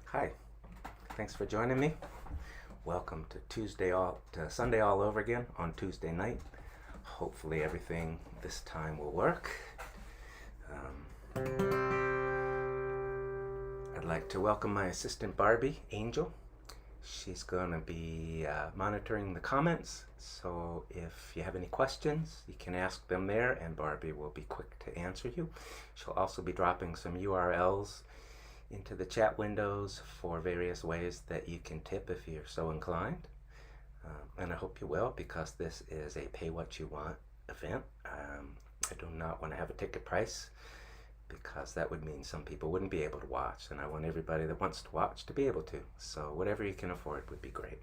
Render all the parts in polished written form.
Hi, thanks for joining me. Welcome to Sunday all over again on Tuesday night. Hopefully everything this time will work. I'd like to welcome my assistant Barbie, Angel. She's going to be monitoring the comments, so if you have any questions, you can ask them there and Barbie will be quick to answer you. She'll also be dropping some URLs into the chat windows for various ways that you can tip if you're so inclined. And I hope you will, because this is a pay what you want event. I do not want to have a ticket price, because that would mean some people wouldn't be able to watch, and I want everybody that wants to watch to be able to. So whatever you can afford would be great.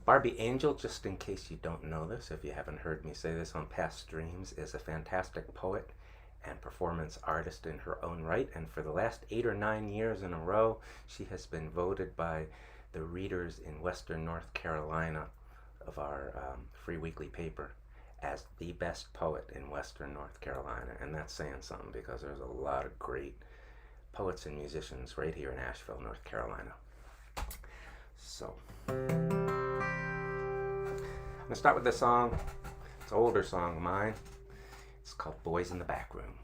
Barbie Angel, just in case you don't know this, if you haven't heard me say this on past streams, is a fantastic poet and performance artist in her own right, and for the last 8 or 9 years in a row, she has been voted by the readers in Western North Carolina of our free weekly paper as the best poet in Western North Carolina, and that's saying something, because there's a lot of great poets and musicians right here in Asheville, North Carolina. So, I'm gonna start with this song. It's an older song of mine. It's called Boys in the Back Room.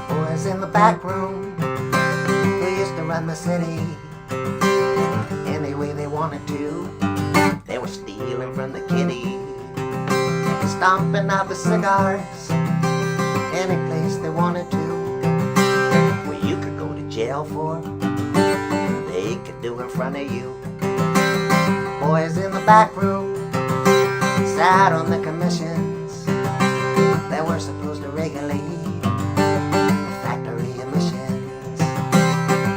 Boys in the back room, who used to run the city any way they wanted to. They were stealing from the kitty, stomping out the cigars any place they wanted to. You could go to jail for, they could do in front of you. Boys in the back room sat on the commissions that were supposed to regulate factory emissions.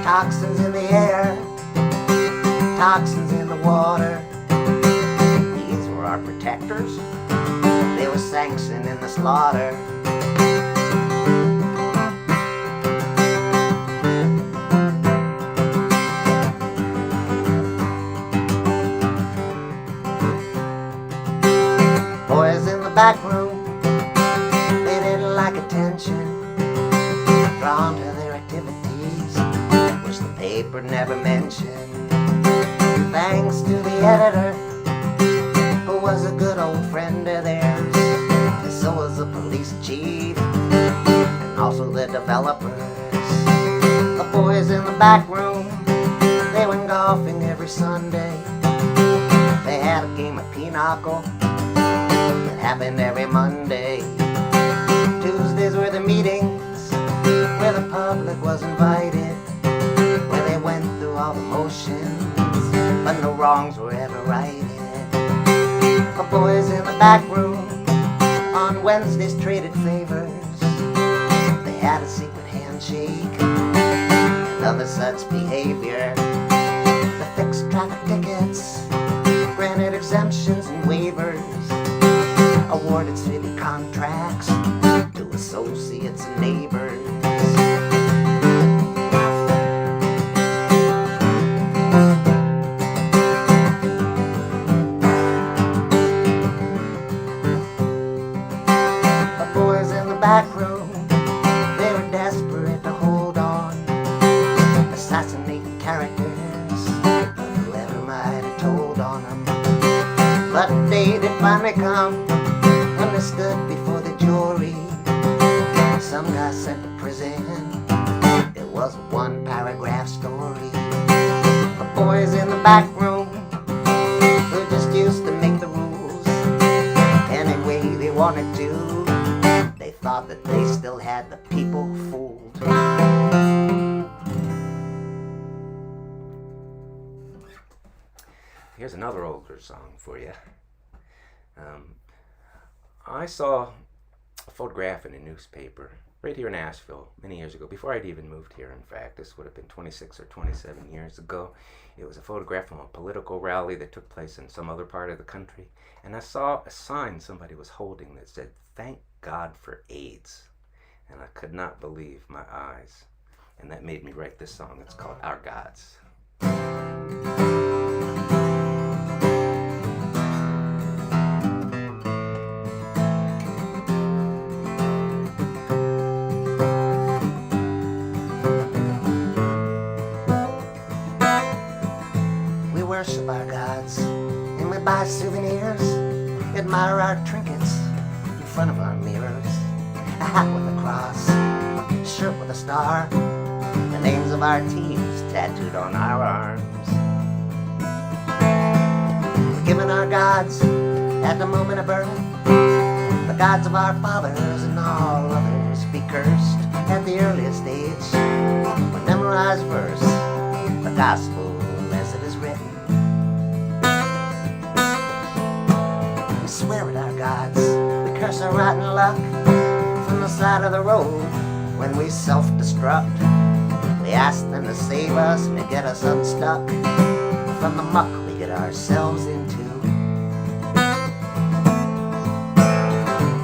Toxins in the air, toxins in the water. These were our protectors, they were sanctioning the slaughter. Back room, they didn't like attention drawn to their activities, which the paper never mentioned. Thanks to the editor, who was a good old friend of theirs, and so was the police chief, and also the developers. The boys in the back room, they went golfing every Sunday. They had a game of pinochle that happened every Monday. Tuesdays were the meetings where the public was invited, where they went through all the motions, but no wrongs were ever righted. The boys in the back room on Wednesdays traded favors. They had a secret handshake and other such behavior. The fixed traffic tickets, granted exemptions and waivers, awarded city contracts to associates and neighbors. The boys in the back room, they were desperate to hold on, assassinating characters, whoever might have told on them. But the day did finally come when they stood before the jury. Some guy sent to prison. It was a one-paragraph story for boys in the back room who just used to make the rules any way they wanted to. They thought that they still had the people fooled. Here's another older song for you. I saw a photograph in a newspaper right here in Asheville many years ago, before I'd even moved here. In fact, this would have been 26 or 27 years ago. It was a photograph from a political rally that took place in some other part of the country, and I saw a sign somebody was holding that said, "Thank God for AIDS," and I could not believe my eyes, and that made me write this song. It's called Our Gods. Worship our gods, and we buy souvenirs, admire our trinkets in front of our mirrors. A hat with a cross, a shirt with a star, the names of our teams tattooed on our arms. We're given our gods at the moment of birth, the gods of our fathers and all others be cursed. At the earliest age, we memorize verse, the gospel as it is written. We swear at our gods, we curse our rotten luck from the side of the road when we self-destruct. We ask them to save us and to get us unstuck from the muck we get ourselves into.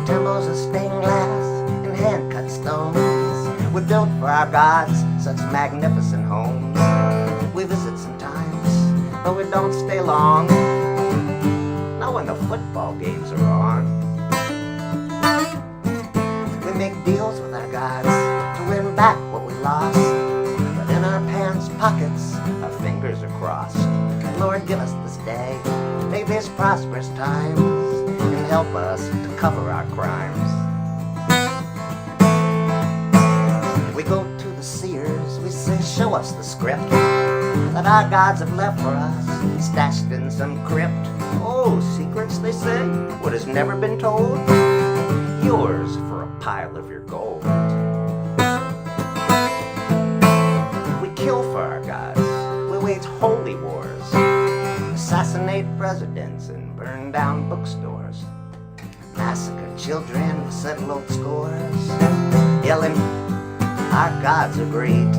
Temples of stained glass and hand-cut stones, we built for our gods such magnificent homes. We visit sometimes, but we don't stay long, not when the football games are on. We make deals with our gods to win back what we lost, but in our pants pockets our fingers are crossed. Lord, give us this day, make these prosperous times, and help us to cover our crimes. We go to the seers, we say, show us the script that our gods have left for us, stashed in some crypt. Oh, secrets, they say, what has never been told, yours for a pile of your gold. We kill for our gods, we wage holy wars, assassinate presidents and burn down bookstores, massacre children, settle old scores, yelling, our gods are great.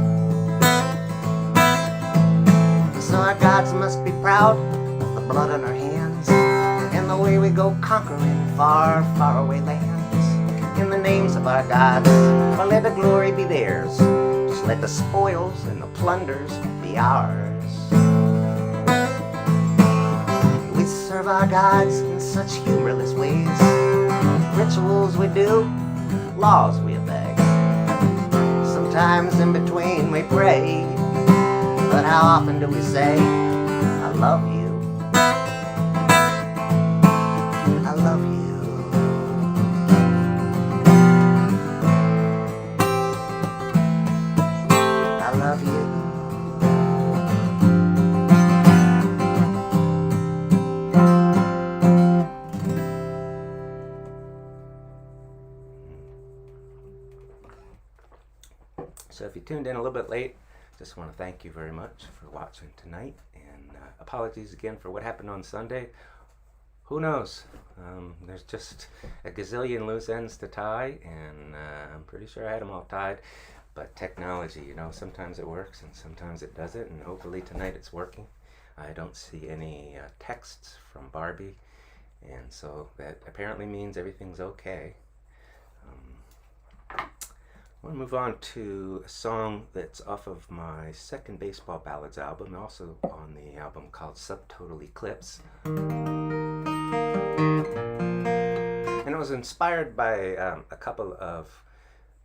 So our gods must be proud of the blood on our hands and the way we go conquering far, far away lands. In the names of our gods, well, let the glory be theirs. Just let the spoils and the plunders be ours. We serve our gods in such humorless ways. Rituals we do, laws we obey. Sometimes in between we pray, but how often do we say, I love you, I love you. I love you. So if you tuned in a little bit late, just want to thank you very much for watching tonight, and apologies again for what happened on Sunday. Who knows? There's just a gazillion loose ends to tie, and I'm pretty sure I had them all tied. But technology, you know, sometimes it works and sometimes it doesn't, and hopefully tonight it's working. I don't see any texts from Barbie, and so that apparently means everything's okay. I want to move on to a song that's off of my second Baseball Ballads album, also on the album called Subtotal Eclipse. And it was inspired by a couple of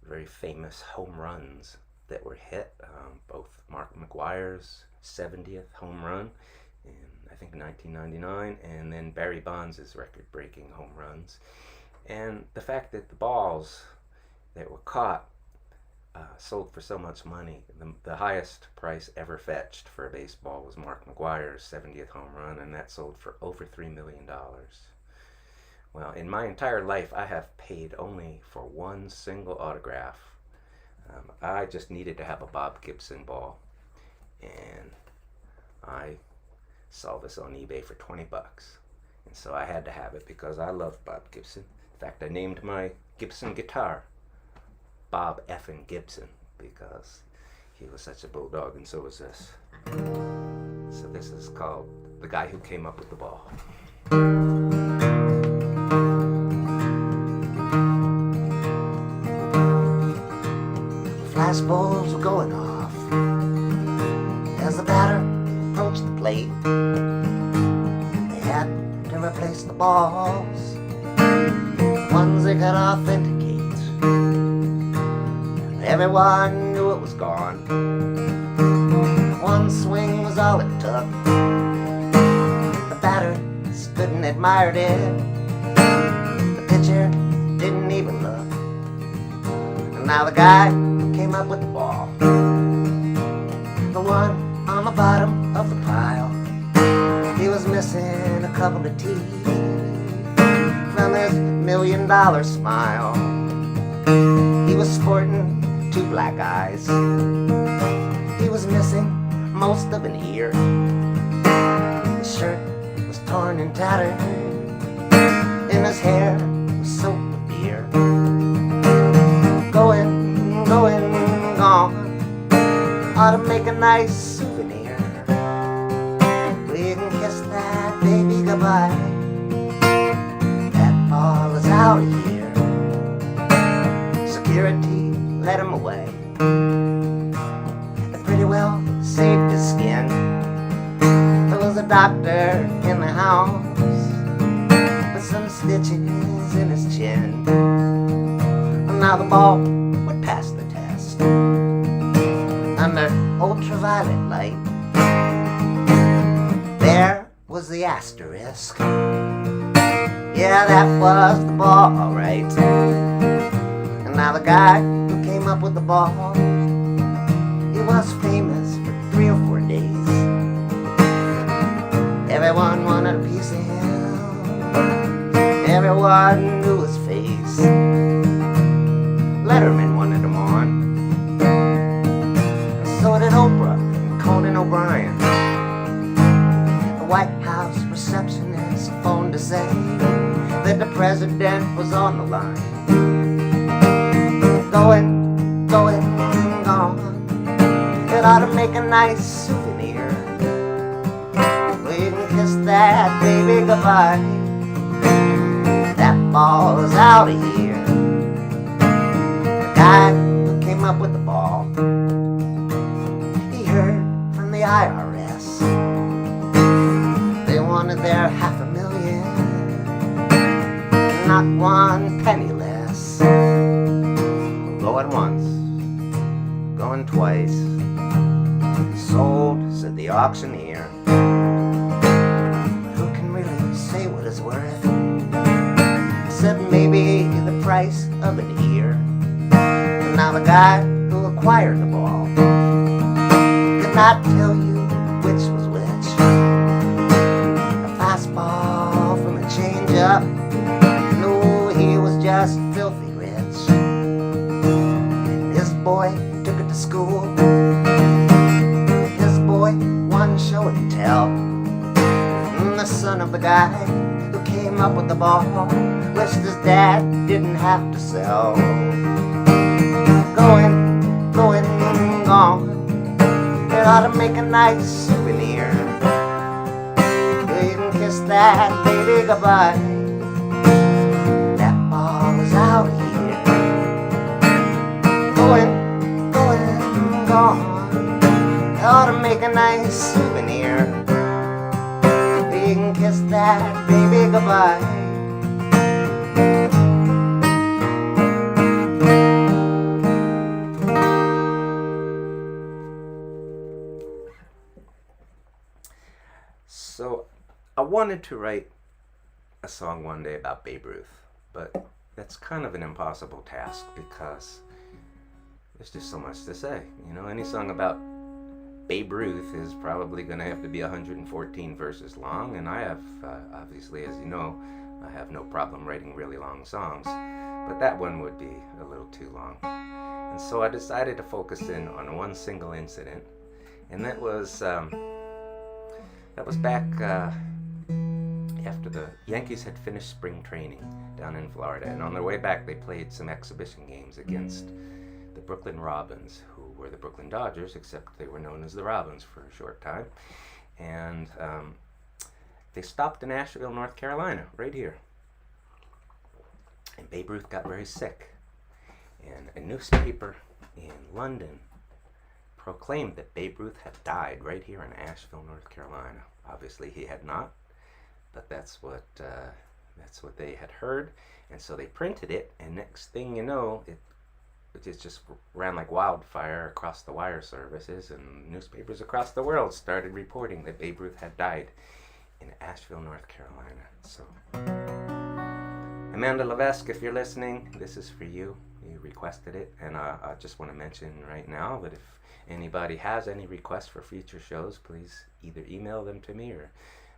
very famous home runs that were hit, both Mark McGwire's 70th home run in, I think, 1999, and then Barry Bonds' record-breaking home runs. And the fact that the balls that were caught sold for so much money. The highest price ever fetched for a baseball was Mark McGwire's 70th home run, and that sold for over $3 million. Well, in my entire life, I have paid only for one single autograph. I just needed to have a Bob Gibson ball, and I saw this on eBay for 20 bucks. And so I had to have it because I love Bob Gibson. In fact, I named my Gibson guitar Bob effing Gibson because he was such a bulldog, and so was this. So this is called The Guy Who Came Up with the Ball. Flashbulbs were going off as the batter approached the plate. They had to replace the balls, ones they could authenticate. Everyone knew it was gone. One swing was all it took. The batter stood and admired it. The pitcher didn't even look. And now the guy who came up with the ball, the one on the bottom of the pile, he was missing a couple of teeth from his $1 million smile. He was sporting 2 black eyes. He was missing most of an ear. His shirt was torn and tattered, and his hair was soaked with beer. Going, gone, ought to make a nice souvenir. We can kiss that baby goodbye. That ball is out of here. Security let him away. They pretty well saved his skin. There was a doctor in the house with some stitches in his chin. And now the ball would pass the test under ultraviolet light. There was the asterisk. Yeah, that was the ball, all right. And now the guy who came up with the ball, he was famous for 3 or 4 days. Everyone wanted a piece of him. Everyone knew his face. Letterman wanted him on. So did Oprah and Conan O'Brien. The White House receptionist phoned to say that the president was on the line. Going, gone. It ought to make a nice souvenir. We can kiss that baby goodbye. That ball is out of here. The guy who came up with the ball, he heard from the IRS. They wanted their $500,000, not 1 penny less. Going once, going twice. Sold, said the auctioneer. But who can really say what it's worth? Said maybe the price of an ear. And now the guy who acquired the ball could not tell you which was which. A fastball from a changeup. No, he was just filthy rich. And his boy took it to school. His boy won show and tell. And the son of the guy who came up with the ball wished his dad didn't have to sell. Going, gone. It ought to make a nice souvenir. You can kiss that baby goodbye. That ball is out of here. Going, gone. It ought to make a nice souvenir. You can kiss that baby goodbye. So I wanted to write a song one day about Babe Ruth, but that's kind of an impossible task because there's just so much to say. You know, any song about Babe Ruth is probably going to have to be 114 verses long, and I have, obviously, as you know, I have no problem writing really long songs, but that one would be a little too long. And so I decided to focus in on one single incident, and that was back after the Yankees had finished spring training down in Florida, and on their way back they played some exhibition games against the Brooklyn Robins, who were the Brooklyn Dodgers, except they were known as the Robins for a short time. And they stopped in Asheville, North Carolina, right here. And Babe Ruth got very sick. And a newspaper in London proclaimed that Babe Ruth had died right here in Asheville, North Carolina. Obviously he had not, but that's what they had heard. And so they printed it, and next thing you know, it just ran like wildfire across the wire services, and newspapers across the world started reporting that Babe Ruth had died in Asheville, North Carolina. So, Amanda Levesque, if you're listening, this is for you. You requested it, and I just want to mention right now that if anybody has any requests for future shows, please either email them to me or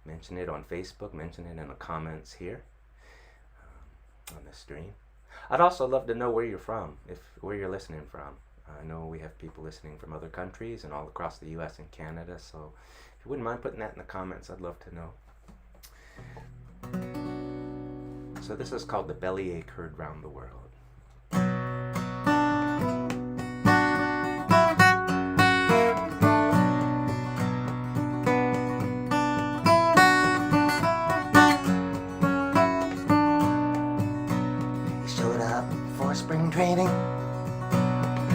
mention it on Facebook, mention it in the comments here on the stream. I'd also love to know where you're from, where you're listening from. I know we have people listening from other countries and all across the U.S. and Canada, so if you wouldn't mind putting that in the comments, I'd love to know. So this is called The Bellyache Heard Round the World. Spring training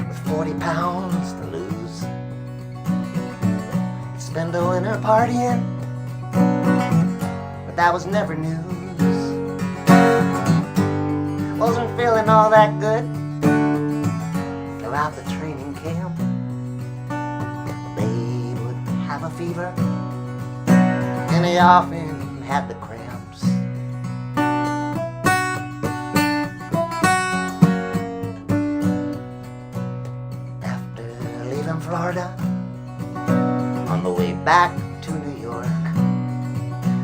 with 40 pounds to lose. He'd spend a winter partying, but that was never news. Wasn't feeling all that good throughout the training camp. Babe would have a fever, and he often had the cramps. Florida, on the way back to New York,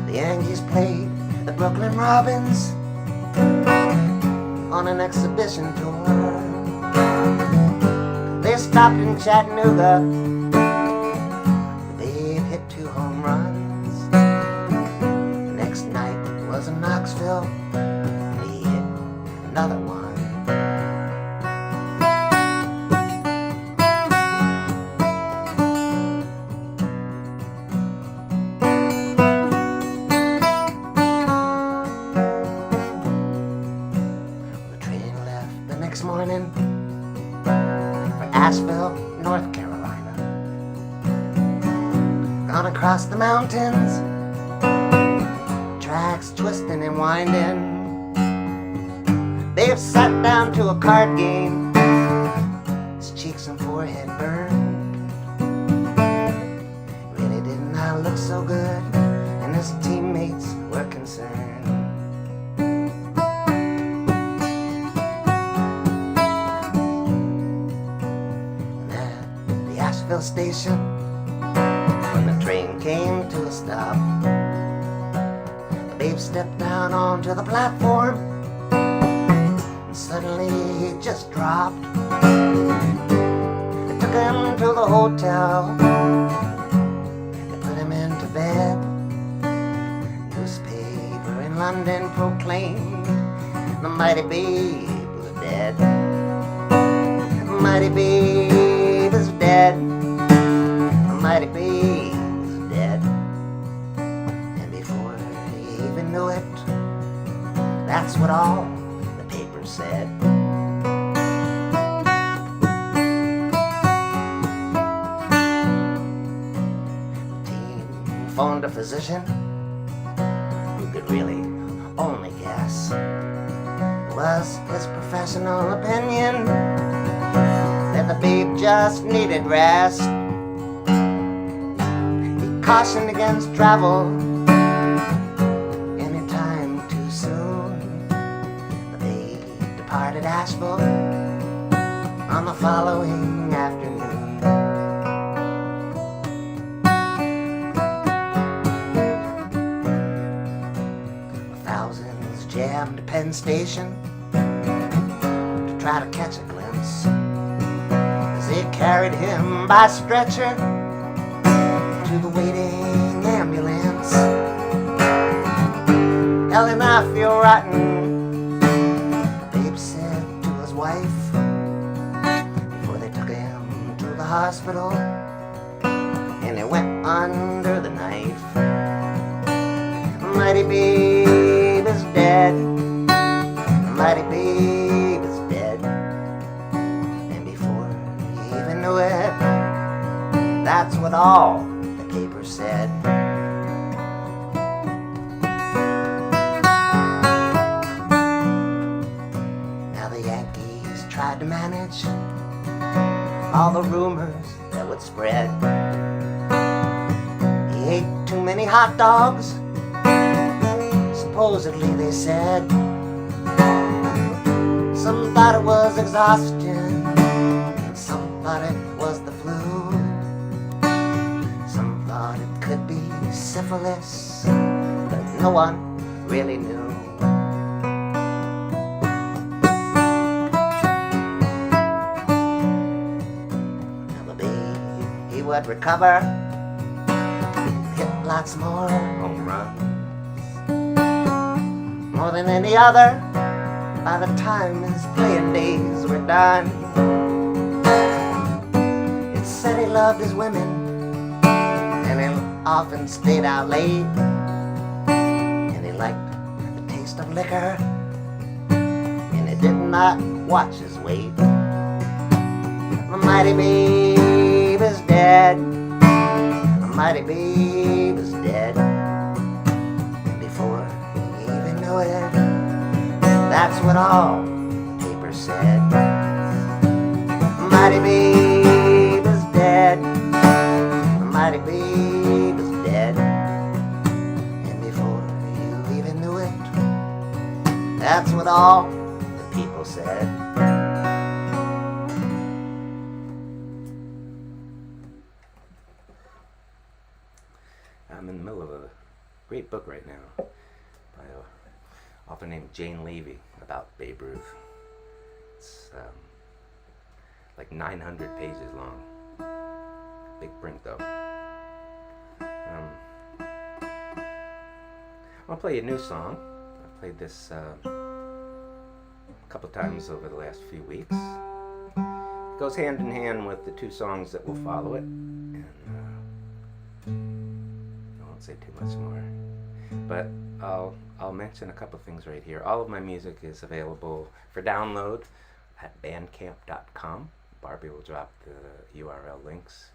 the Yankees played the Brooklyn Robins on an exhibition tour. They stopped in Chattanooga. Babe hit 2 home runs. The next night was in Knoxville, and he hit another one. Morning for Asheville, North Carolina. Gone across the mountains, tracks twisting and winding. They've sat down to a card game, his cheeks and forehead burned. Really did not look so good, and his teammates were concerned. Station, when the train came to a stop, the Babe stepped down onto the platform, and suddenly he just dropped. They took him to the hotel, they put him into bed. Newspaper in London proclaimed the mighty Babe was dead. The mighty Babe is dead. Mighty Babe was dead, and before he even knew it, that's what all the papers said. The team phoned a physician who could really only guess. It was his professional opinion that the Babe just needed rest. Cautioned against travel anytime too soon. But they departed Asheville on the following afternoon. Thousands jammed to Penn Station to try to catch a glimpse as they carried him by stretcher to the waiting ambulance. Ellen, I feel rotten, Babe said to his wife before they took him to the hospital, and he went under the knife. Mighty Babe is dead, Mighty Babe is dead, and before he even knew it, that's what all the papers said. Now the Yankees tried to manage all the rumors that would spread. He ate too many hot dogs, supposedly they said. Some thought it was exhaustion, and some thought it was the flu. Some thought it could be syphilis, but no one really knew. Now the Babe, he would recover, hit lots more home runs, more than any other by the time his playing days were done. It said he loved his women, and he often stayed out late, and he liked the taste of liquor, and he did not watch his weight. The Mighty Babe is dead, the Mighty Babe is dead, and before he even knew it, that's what all the papers said. Mighty Babe is dead, Mighty Babe is dead, and before you even knew it, that's what all the people said. I'm in the middle of a great book right now by a author named Jane Levy about Babe Ruth. It's like 900 pages long. Big print though. I'll play a new song. I've played this a couple times over the last few weeks. It goes hand in hand with the two songs that will follow it. And I won't say too much more. But I'll mention a couple things right here. All of my music is available for download at bandcamp.com. Barbie will drop the URL links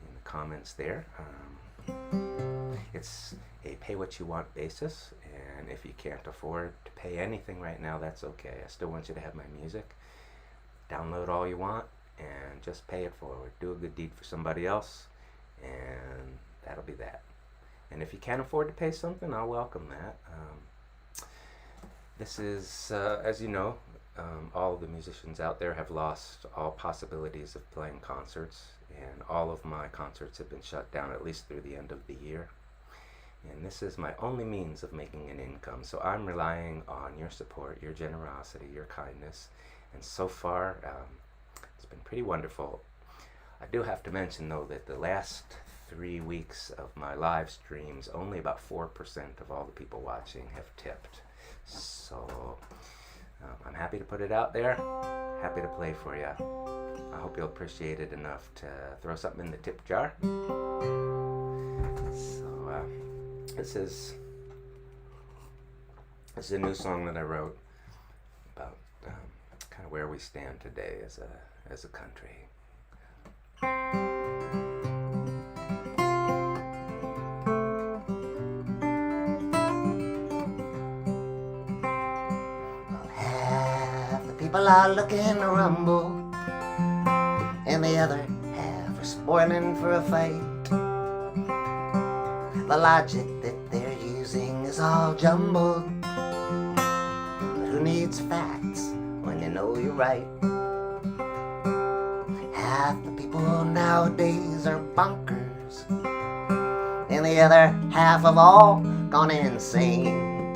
in the comments there. It's a pay-what-you-want basis, and if you can't afford to pay anything right now, that's okay. I still want you to have my music. Download all you want, and just pay it forward. Do a good deed for somebody else, and that'll be that. And if you can't afford to pay something, I'll welcome that. This is, as you know, all of the musicians out there have lost all possibilities of playing concerts, and all of my concerts have been shut down at least through the end of the year. And this is my only means of making an income, so I'm relying on your support, your generosity, your kindness, and so far it's been pretty wonderful. I do have to mention though that the last 3 weeks of my live streams, only about 4% of all the people watching have tipped. So I'm happy to put it out there, happy to play for you. I hope you'll appreciate it enough to throw something in the tip jar. So this is a new song that I wrote about kind of where we stand today as a country. People are looking to rumble, and the other half are spoiling for a fight. The logic that they're using is all jumbled, but who needs facts when you know you're right? Half the people nowadays are bonkers, and the other half have all gone insane.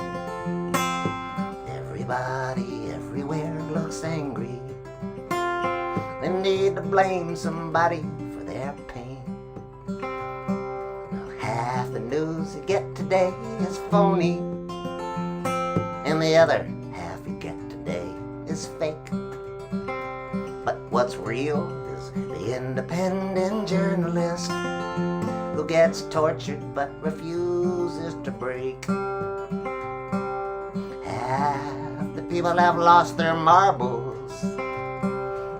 Everybody everywhere looks angry. They need to blame somebody for their pain. Well, half the news you get today is phony, and the other half you get today is fake. But what's real is the independent journalist who gets tortured but refuses to break. Half the people have lost their marbles,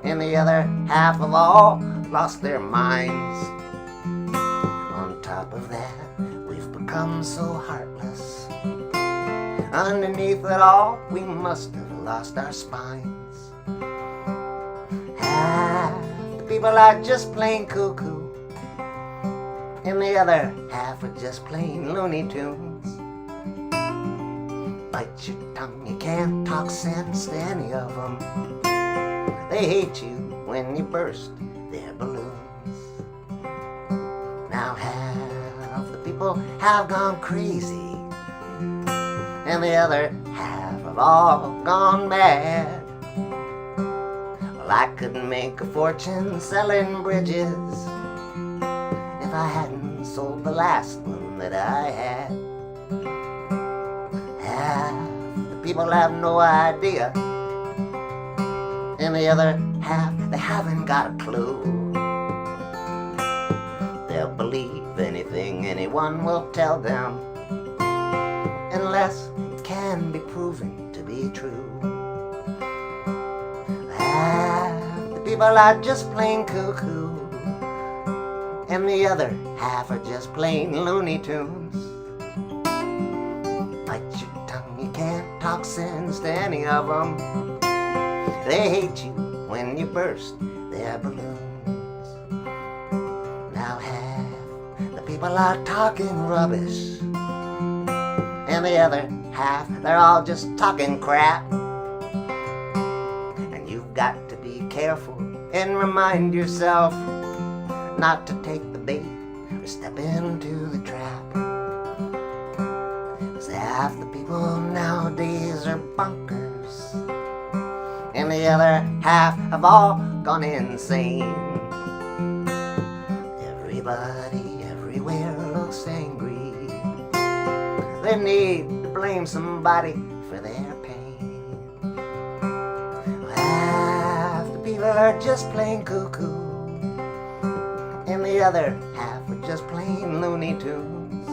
and the other half have all lost their minds. On top of that, we've become so heartless. Underneath it all, we must have lost our spines. Half the people are just plain cuckoo, and the other half are just plain Looney Tunes. Bite your tongue, you can't talk sense to any of them. They hate you when you burst their balloons. Now half the people have gone crazy, and the other half have all gone mad. Well, I couldn't make a fortune selling bridges if I hadn't sold the last one that I had. Half the people have no idea, and the other half, they haven't got a clue. They'll believe anything anyone will tell them, unless it can be proven to be true. Half the people are just plain cuckoo, and the other half are just plain Looney Tunes. Bite your tongue, you can't talk sense to any of them. They hate you when you burst their balloons. Now half the people are talking rubbish, and the other half, they're all just talking crap. And you've got to be careful and remind yourself not to take the bait or step into the trap. 'Cause half the people nowadays are bonkers, and the other half have all gone insane. Everybody everywhere looks angry. They need to blame somebody for their pain. Half the people are just plain cuckoo, and the other half are just plain Looney Tunes.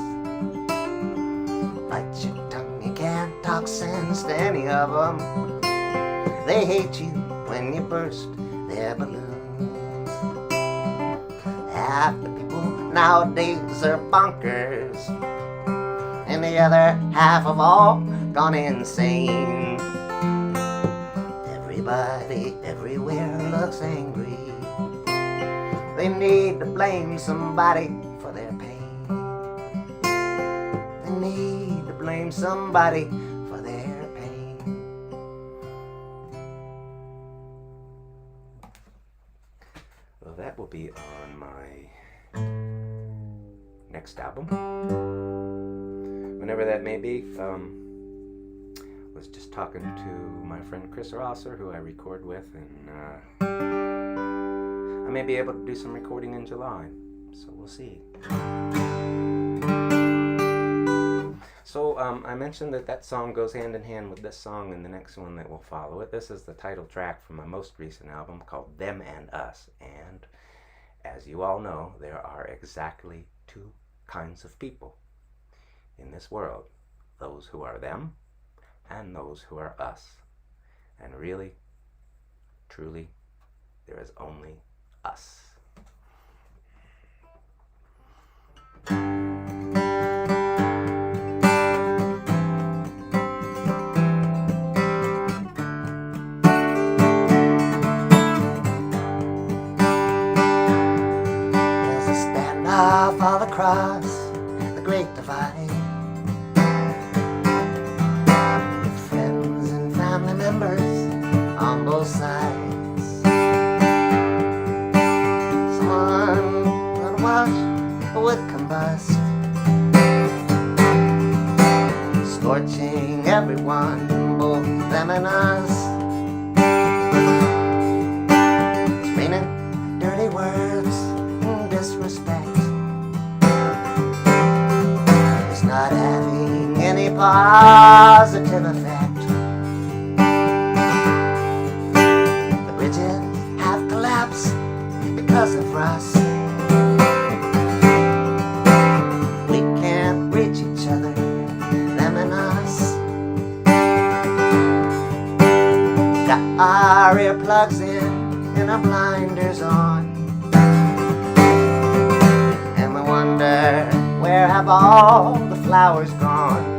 Bite your tongue, you can't talk sense to any of them. They hate you when you burst their balloons. Half the people nowadays are bonkers, and the other half have all gone insane. Everybody everywhere looks angry. They need to blame somebody for their pain. They need to blame somebody for their pain. Well, that will be on my next album, whenever that may be. Was just talking to my friend Chris Rosser, who I record with, and I may be able to do some recording in July, so we'll see. So I mentioned that song goes hand in hand with this song and the next one that will follow it. This is the title track from my most recent album called Them and Us, and as you all know, there are exactly two kinds of people in this world: those who are them and those who are us. And really, truly, there is only us. There's a standoff all across the Great Divide. Friends and family members on both sides. positive effect. The bridges have collapsed because of rust. We can't reach each other, them and us. Got our earplugs in and our blinders on, and we wonder, where have all the flowers gone?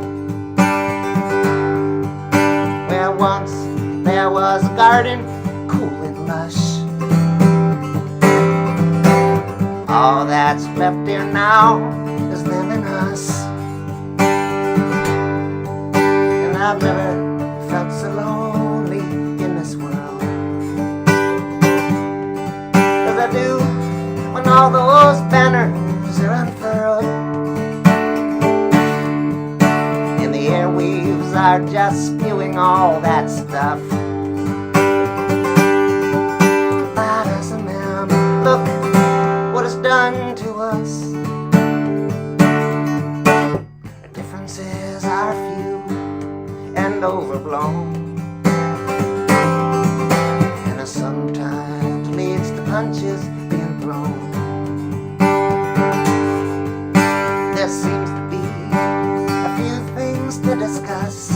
Where once there was a garden, cool and lush. All that's left here now is them and us. And I've never felt so lonely in this world as I do when all those banners are unfurled. And the airwaves are just spewing all that stuff about us and them. Look what it's done to us. The differences are few and overblown, and it sometimes leads to punches being thrown. There seems to be a few things to discuss.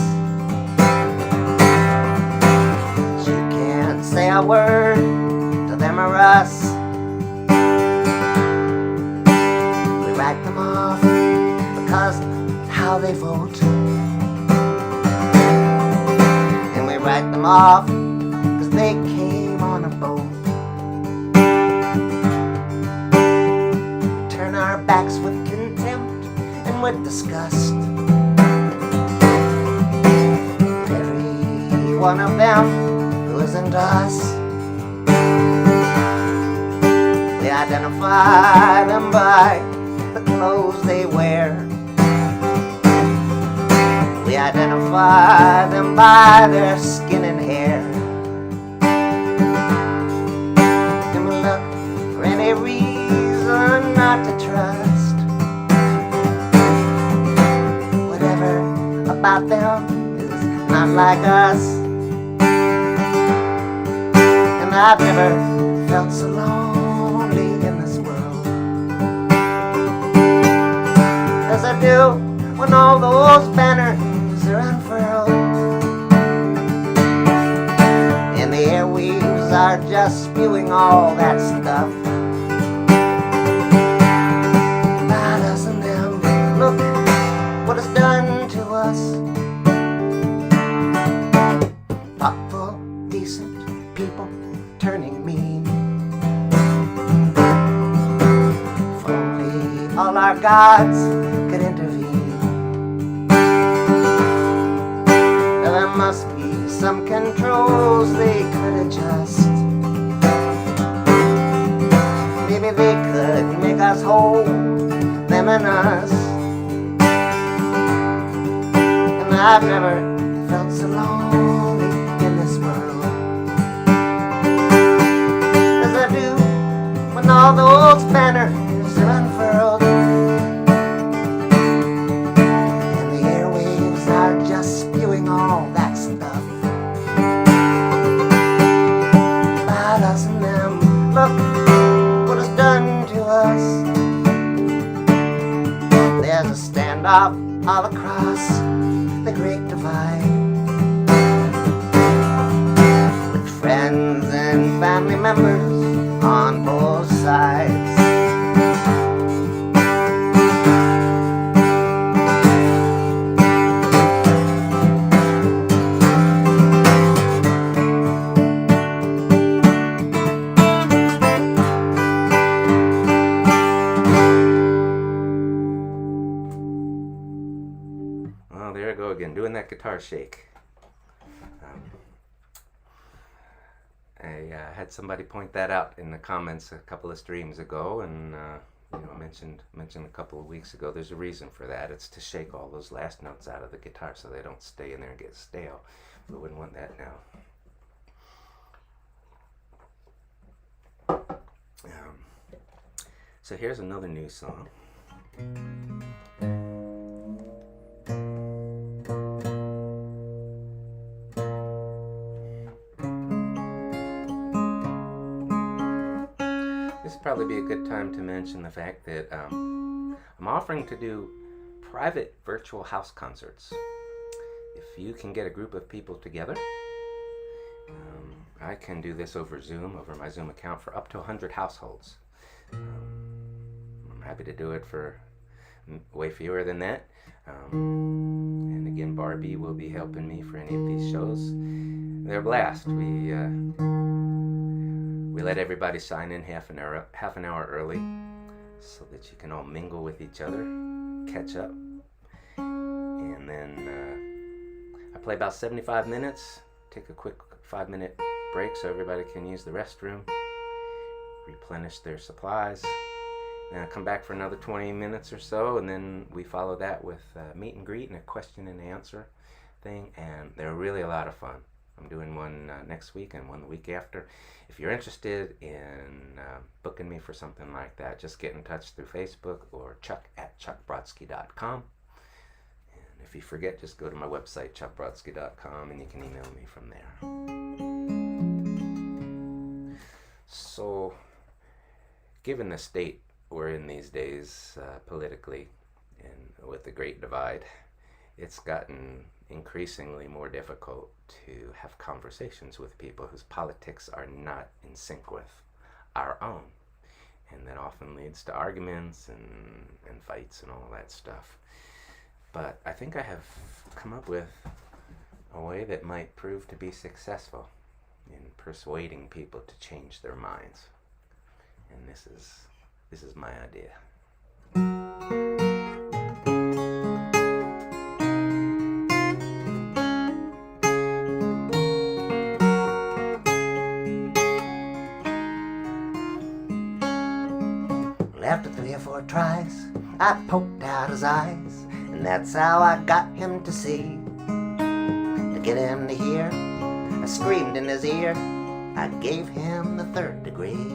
You can't say a word to them or us. We write them off because how they vote, and we write them off because they came on a boat. We turn our backs with contempt and with disgust. Every one of them who isn't us, we identify them by the clothes they wear. We identify them by their skin and hair. And we look for any reason not to trust whatever about them is not like us. And I've never felt so lonely in this world as I do when all those banners are unfurled, and the airwaves are just spewing all that stuff about us and them. Look what it's done to us. Thoughtful, decent people turning mean. If only all our gods could intervene. There must be some controls they could adjust. Maybe they could make us whole, them and us. And I've never felt so lonely in this world as I do when all those banners are unfurled, and the airwaves are just spewing all that stuff about us and them. Look what it's done to us. There's a standoff all across the Great Divide, with friends and family members on both sides. Well, there I go again, doing that guitar shake. I had somebody point that out in the comments a couple of streams ago, and mentioned a couple of weeks ago. There's a reason for that. It's to shake all those last notes out of the guitar so they don't stay in there and get stale. We wouldn't want that now. So here's another new song. This would probably be a good time to mention the fact that I'm offering to do private virtual house concerts. If you can get a group of people together, I can do this over Zoom, over my Zoom account, for up to 100 households. I'm happy to do it for way fewer than that. And again, Barbie will be helping me for any of these shows. They're a blast. We let everybody sign in half an hour early so that you can all mingle with each other, catch up. And then I play about 75 minutes, take a quick 5-minute break so everybody can use the restroom, replenish their supplies. Then I come back for another 20 minutes or so, and then we follow that with a meet and greet and a question and answer thing, and they're really a lot of fun. I'm doing one next week and one the week after. If you're interested in booking me for something like that, just get in touch through Facebook or chuck@chuckbrodsky.com. And if you forget, just go to my website, chuckbrodsky.com, and you can email me from there. So, given the state we're in these days politically and with the Great Divide, it's gotten increasingly more difficult to have conversations with people whose politics are not in sync with our own. And that often leads to arguments and fights and all that stuff. But I think I have come up with a way that might prove to be successful in persuading people to change their minds. And this is my idea. After 3 or 4 tries, I poked out his eyes, and that's how I got him to see. To get him to hear, I screamed in his ear, I gave him the 3rd degree.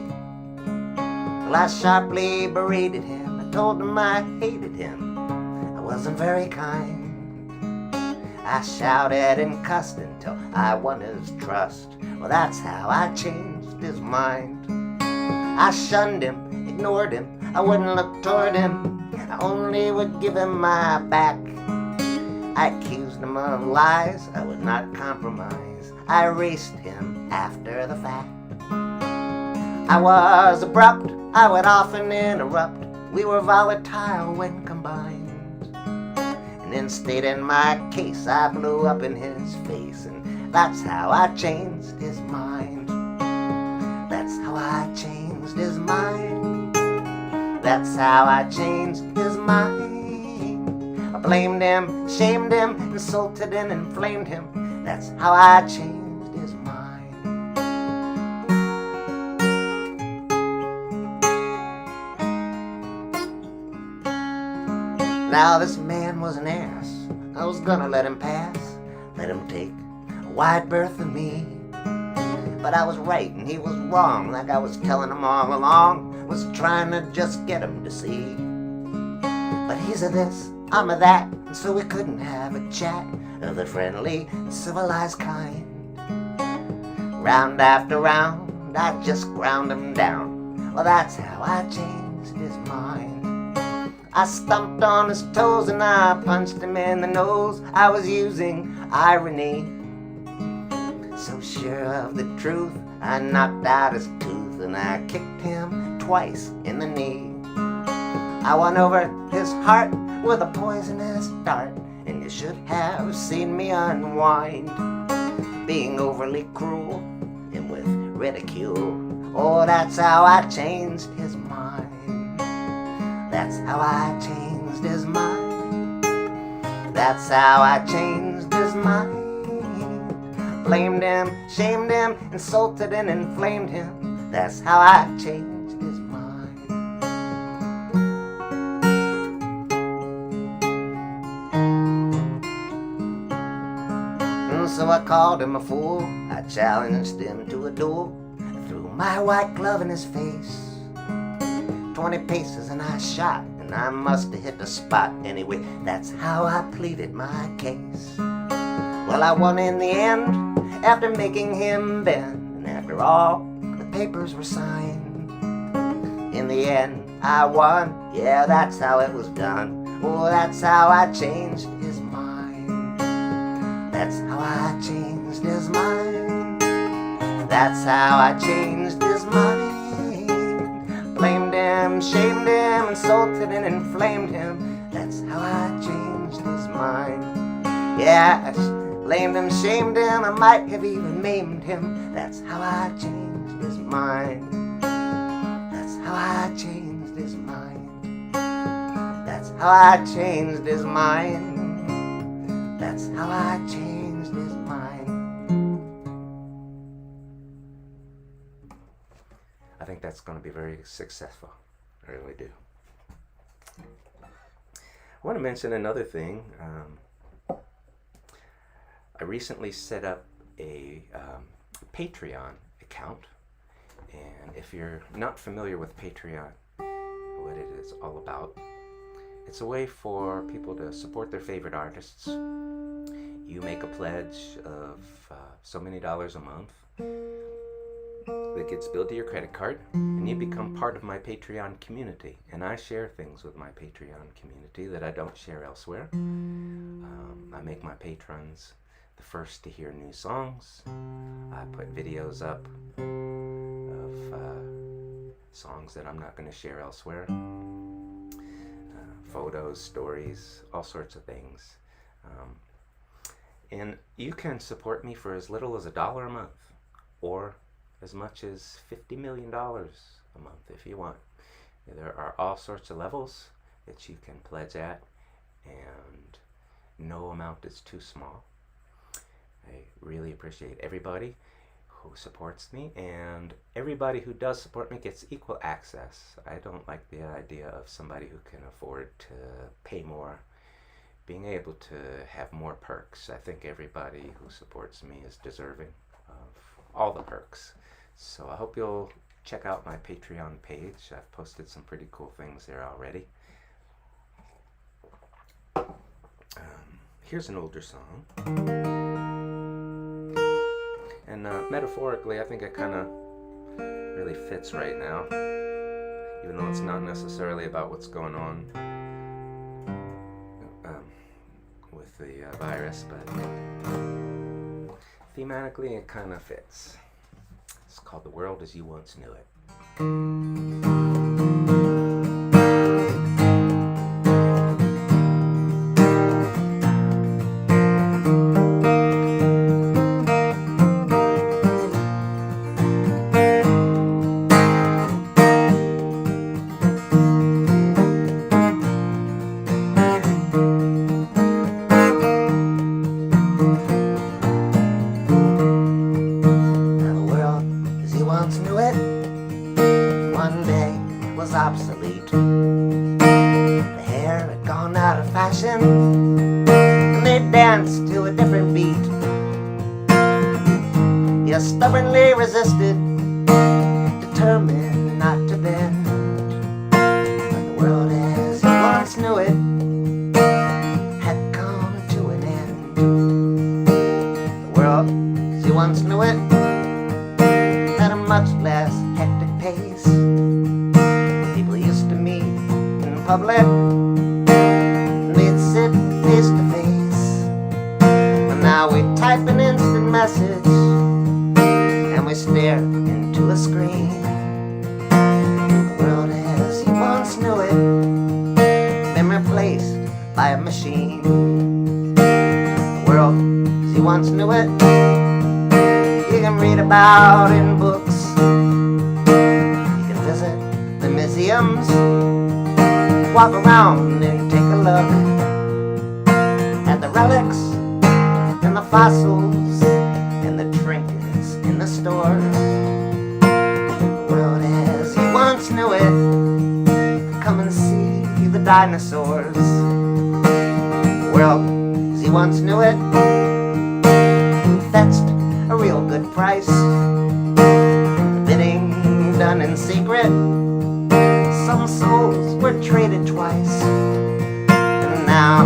Well, I sharply berated him, I told him I hated him, I wasn't very kind. I shouted and cussed until I won his trust. Well, that's how I changed his mind. I shunned him, ignored him, I wouldn't look toward him, I only would give him my back. I accused him of lies, I would not compromise, I erased him after the fact. I was abrupt, I would often interrupt, we were volatile when combined. And in stating my case, I blew up in his face, and that's how I changed his mind. That's how I changed his mind. That's how I changed his mind. I blamed him, shamed him, insulted and inflamed him. That's how I changed his mind. Now this man was an ass. I was gonna let him pass, let him take a wide berth of me. But I was right and he was wrong, like I was telling him all along. Was trying to just get him to see. But he's a this, I'm a that, and so we couldn't have a chat of the friendly, civilized kind. Round after round, I just ground him down. Well, that's how I changed his mind. I stomped on his toes and I punched him in the nose. I was using irony. So sure of the truth, I knocked out his tooth and I kicked him twice in the knee. I won over his heart with a poisonous dart, and you should have seen me unwind, being overly cruel and with ridicule. Oh, that's how I changed his mind. That's how I changed his mind. That's how I changed his mind. Blamed him, shamed him, insulted and inflamed him. That's how I changed his mind. And so I called him a fool. I challenged him to a duel. I threw my white glove in his face. 20 paces and I shot, and I must have hit the spot. Anyway, that's how I pleaded my case. Well, I won in the end, after making him bend, and after all, the papers were signed. the end I won. Yeah, that's how it was done. Oh, that's how I changed his mind. That's how I changed his mind. That's how I changed his mind. Blamed him, shamed him, insulted and inflamed him. That's how I changed his mind. Yeah, I blamed him, shamed him, I might have even maimed him. That's how I changed his mind. That's how I changed his mind. That's how I changed his mind. That's how I changed his mind. I think that's going to be very successful. I really do. I want to mention another thing. I recently set up a Patreon account, and if you're not familiar with Patreon, what it is all about, it's a way for people to support their favorite artists. You make a pledge of so many dollars a month that gets billed to your credit card, and you become part of my Patreon community. And I share things with my Patreon community that I don't share elsewhere. I make my patrons the first to hear new songs. I put videos up of songs that I'm not going to share elsewhere. Photos, stories, all sorts of things. And you can support me for as little as $1 a month, or as much as $50 million a month if you want. There are all sorts of levels that you can pledge at, and no amount is too small. I really appreciate everybody who supports me, and everybody who does support me gets equal access. I don't like the idea of somebody who can afford to pay more being able to have more perks. I think everybody who supports me is deserving of all the perks. So I hope you'll check out my Patreon page. I've posted some pretty cool things there already. Here's an older song. And metaphorically, I think it kind of really fits right now, even though it's not necessarily about what's going on with the virus, but thematically it kind of fits. It's called The World as You Once Knew It. Obsolete. The hair had gone out of fashion, and they danced to a different beat. You stubbornly resisted, determined not to bend. But the world as you once knew it had come to an end. The world as you once knew it had a much less hectic pace. Public, we'd sit face to face, but now we type an instant message and we stare into a screen. The world as you once knew it been replaced by a machine. The world as you once knew it you can read about in books, you can visit the museums, walk around and take a look at the relics and the fossils and the trinkets in the stores. The world as you once knew it, come and see the dinosaurs. The world as you once knew it fetched a real good price. The bidding done in secret, some souls were traded twice. And now,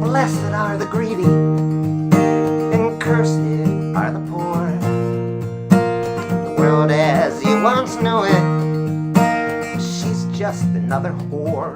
blessed are the greedy, and cursed are the poor. The world as you once knew it, she's just another whore.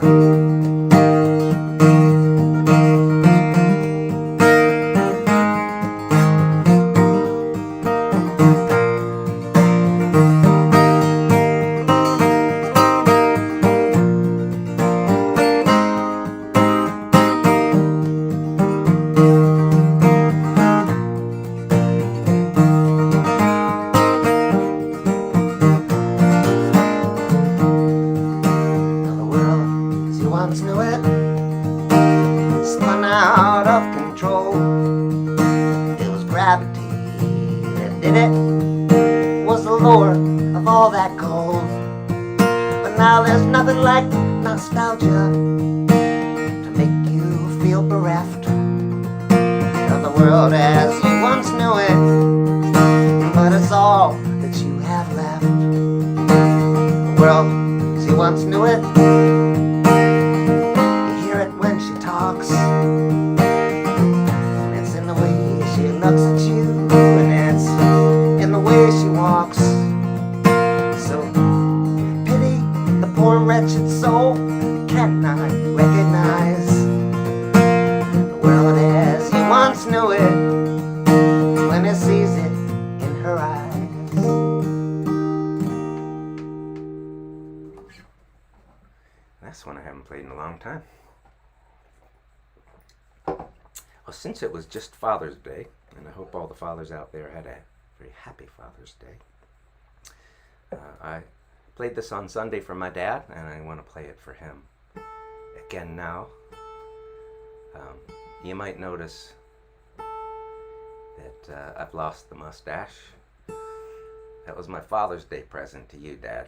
Once knew it, spun out of control. It was gravity that did it, was the lure of all that cold. But now there's nothing like nostalgia to make you feel bereft of the world as you once knew it. But it's all that you have left. The world as you once knew it. Talks. And it's in the way she looks at you, and it's in the way she walks. So pity the poor wretched soul that cannot recognize the world as you once knew it when it sees it in her eyes. That's one I haven't played in a long time. Well, since it was just Father's Day, and I hope all the fathers out there had a very happy Father's Day, I played this on Sunday for my dad, and I want to play it for him again now. You might notice that I've lost the mustache. That was my Father's Day present to you, Dad.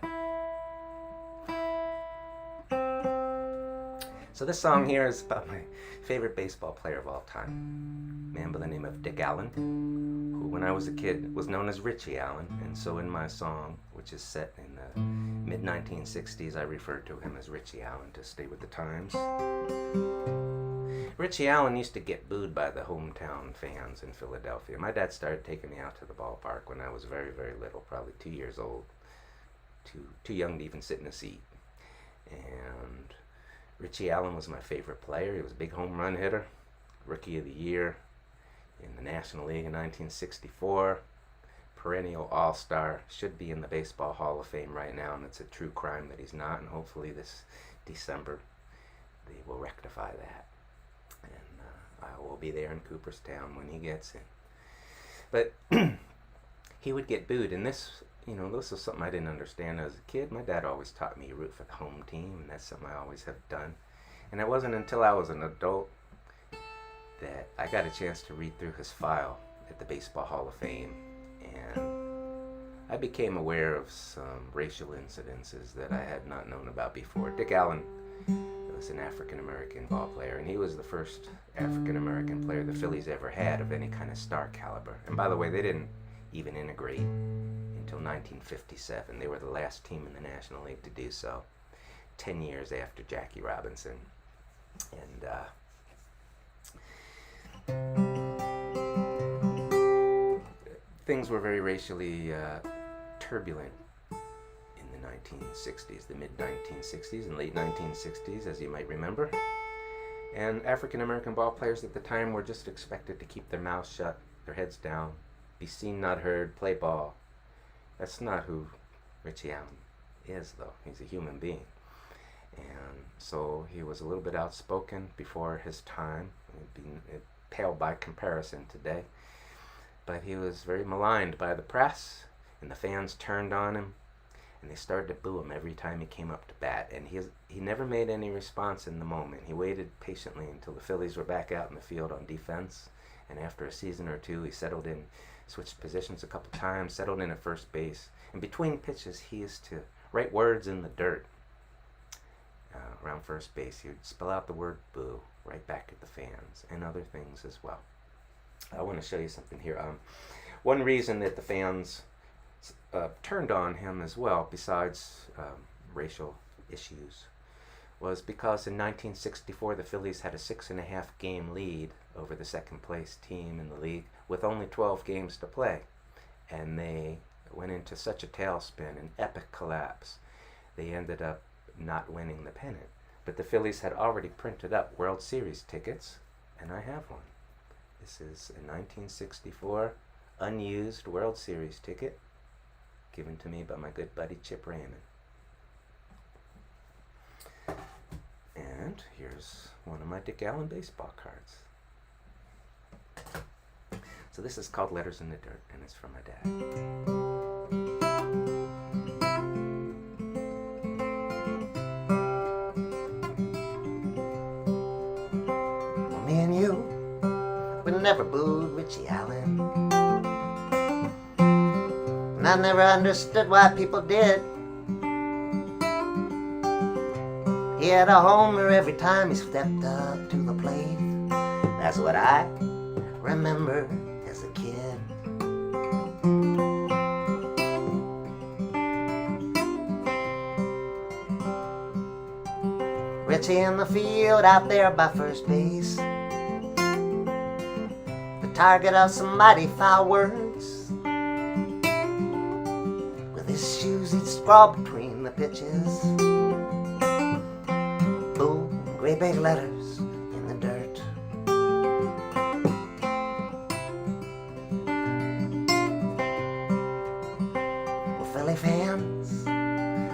So this song here is about my favorite baseball player of all time, a man by the name of Dick Allen, who when I was a kid was known as Richie Allen, and so in my song, which is set in the mid-1960s, I referred to him as Richie Allen to stay with the times. Richie Allen used to get booed by the hometown fans in Philadelphia. My dad started taking me out to the ballpark when I was very, very little, probably 2 years old, too young to even sit in a seat. And Richie Allen was my favorite player. He was a big home run hitter, Rookie of the Year in the National League in 1964, perennial all-star, should be in the Baseball Hall of Fame right now, and it's a true crime that he's not, and hopefully this December they will rectify that. And I will be there in Cooperstown when he gets in. But he would get booed, and this was something I didn't understand as a kid. My dad always taught me to root for the home team, and that's something I always have done. And it wasn't until I was an adult that I got a chance to read through his file at the Baseball Hall of Fame, and I became aware of some racial incidences that I had not known about before. Dick Allen was an African-American ball player, and he was the first African-American player the Phillies ever had of any kind of star caliber. And by the way, they didn't even integrate until 1957. They were the last team in the National League to do so, 10 years after Jackie Robinson. And things were very racially turbulent in the 1960s, the mid-1960s and late 1960s, as you might remember. And African-American ball players at the time were just expected to keep their mouths shut, their heads down, be seen, not heard, play ball. That's not who Richie Allen is, though. He's a human being. And so he was a little bit outspoken before his time. It paled by comparison today. But he was very maligned by the press, and the fans turned on him, and they started to boo him every time he came up to bat. And he never made any response in the moment. He waited patiently until the Phillies were back out in the field on defense, and after a season or two, he settled in, switched positions a couple times, settled in at first base. And between pitches, he used to write words in the dirt around first base. He would spell out the word boo right back at the fans, and other things as well. I want to show you something here. One reason that the fans turned on him as well, besides racial issues, was because in 1964 the Phillies had a 6.5 game lead over the second place team in the league with only 12 games to play, and they went into such a tailspin, an epic collapse. They ended up not winning the pennant. But the Phillies had already printed up World Series tickets, and I have one. This is a 1964 unused World Series ticket given to me by my good buddy Chip Raymond. And here's one of my Dick Allen baseball cards. So this is called Letters in the Dirt, and it's from my dad. Me and you, we never booed Richie Allen. And I never understood why people did. He had a homer every time he stepped up to the plate. That's what I remember as a kid. Richie in the field out there by first base, the target of some mighty foul words. With his shoes he'd scrawl between the pitches. Boom, great big letters in the dirt. Well, Philly fans,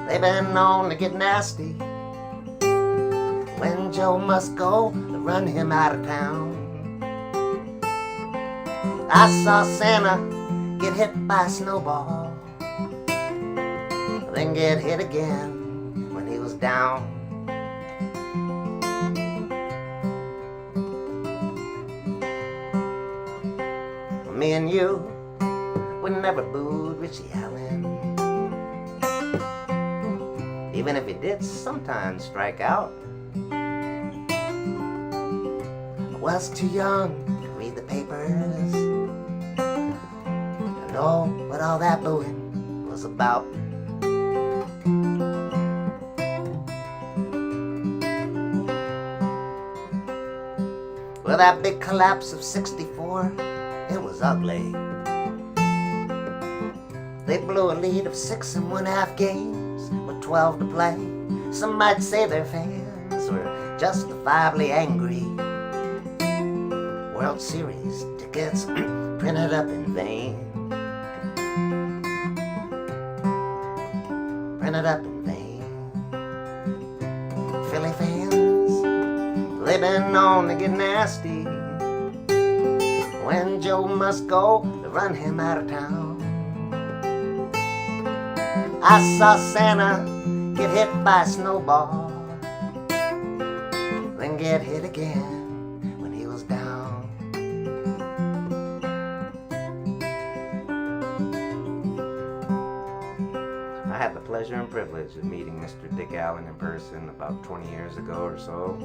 they've been known to get nasty. When Joe must go, they run him out of town. I saw Santa get hit by a snowball, then get hit again when he was down. Me and you, we never booed Richie Allen. Even if he did sometimes strike out, I was too young to read the papers to know what all that booing was about. Well, that big collapse of '64, it was ugly. They blew a lead of 6 1/2 games with 12 to play. Some might say their fans were justifiably angry. World Series tickets printed up in vain. Printed up in vain. Philly fans, they've been known to get nasty. When Joe must go, they run him out of town. I saw Santa get hit by a snowball, then get hit again when he was down. I had the pleasure and privilege of meeting Mr. Dick Allen in person about 20 years ago or so.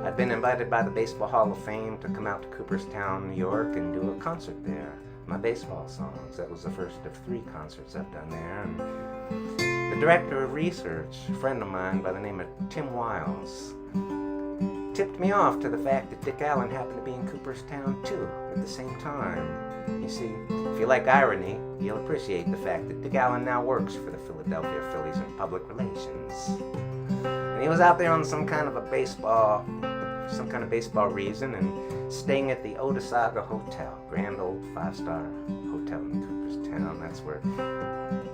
I'd been invited by the Baseball Hall of Fame to come out to Cooperstown, New York and do a concert there. My baseball songs. That was the first of 3 concerts I've done there. And the director of research, a friend of mine by the name of Tim Wiles, tipped me off to the fact that Dick Allen happened to be in Cooperstown too at the same time. You see, if you like irony, you'll appreciate the fact that Dick Allen now works for the Philadelphia Phillies in public relations. And he was out there on some kind of baseball reason and staying at the Otesaga Hotel, grand old 5-star hotel in Cooperstown. That's where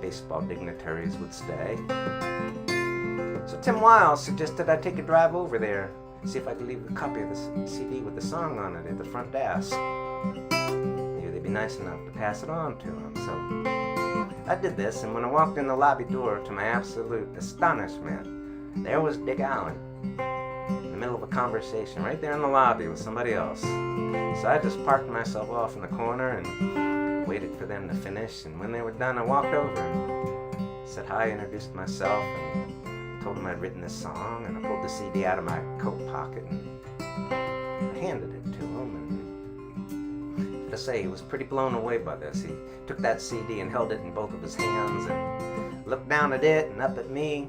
baseball dignitaries would stay. So Tim Wiles suggested I take a drive over there, see if I could leave a copy of the CD with the song on it at the front desk. Maybe they'd be nice enough to pass it on to him. So I did this, and when I walked in the lobby door, to my absolute astonishment, there was Dick Allen in the middle of a conversation right there in the lobby with somebody else. So I just parked myself off in the corner and waited for them to finish, and when they were done, I walked over and said hi, introduced myself, and told them I'd written this song, and I pulled the CD out of my coat pocket and I handed it to him. And to say, he was pretty blown away by this. He took that CD and held it in both of his hands and looked down at it and up at me,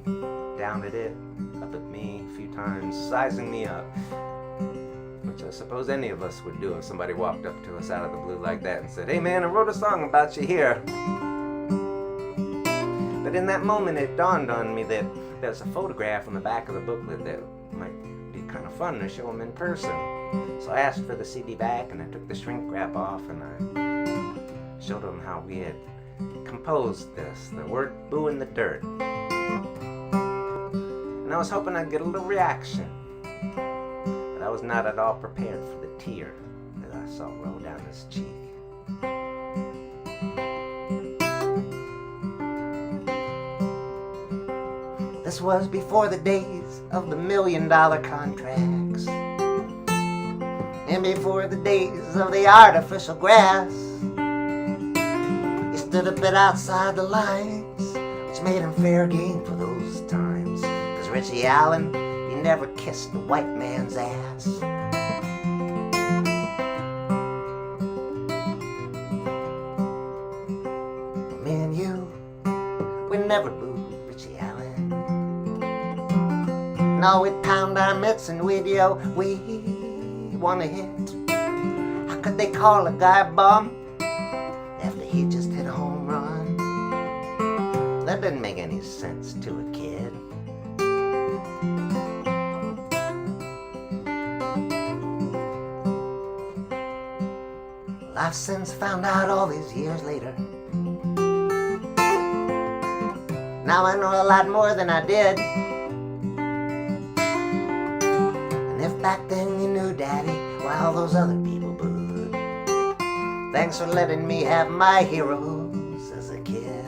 down at it, up at me a few times, sizing me up, which I suppose any of us would do if somebody walked up to us out of the blue like that and said, "Hey man, I wrote a song about you here." But But in that moment, it dawned on me that there's a photograph on the back of the booklet that might be kind of fun to show them in person. So I asked for the CD back, and I took the shrink wrap off, and I showed them how we had composed this, the word "boo in the dirt." And I was hoping I'd get a little reaction, but I was not at all prepared for the tear that I saw roll down his cheek. This was before the days of the $1 million contracts, and before the days of the artificial grass. He stood a bit outside the lines, which made him fair game for those times. 'Cause Richie Allen, he never kissed the white man's ass. Me and you, we never booed Richie Allen. No, we'd pound our mitts and we'd yell, "We want a hit." How could they call a guy a bum after he just hit a home run? That didn't make any sense to a kid. Well, I've since found out all these years later. Now I know a lot more than I did. And if back then you knew, Daddy, why all those other people booed, thanks for letting me have my heroes as a kid.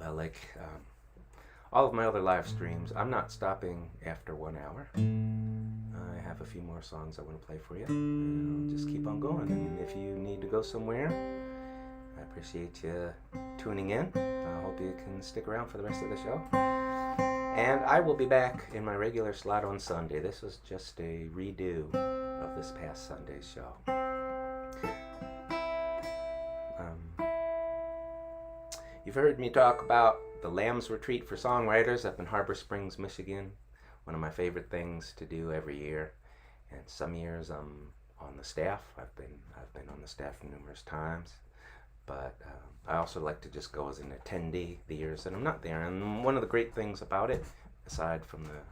Well, like all of my other live streams, I'm not stopping after 1 hour. I have a few more songs I want to play for you. And I'll just keep on going. And if you need to go somewhere, I appreciate you tuning in. I hope you can stick around for the rest of the show. And I will be back in my regular slot on Sunday. This was just a redo of this past Sunday's show. You've heard me talk about the Lambs Retreat for Songwriters up in Harbor Springs, Michigan. One of my favorite things to do every year. And some years I'm on the staff. I've been on the staff numerous times. But I also like to just go as an attendee the years that I'm not there. And one of the great things about it, aside from the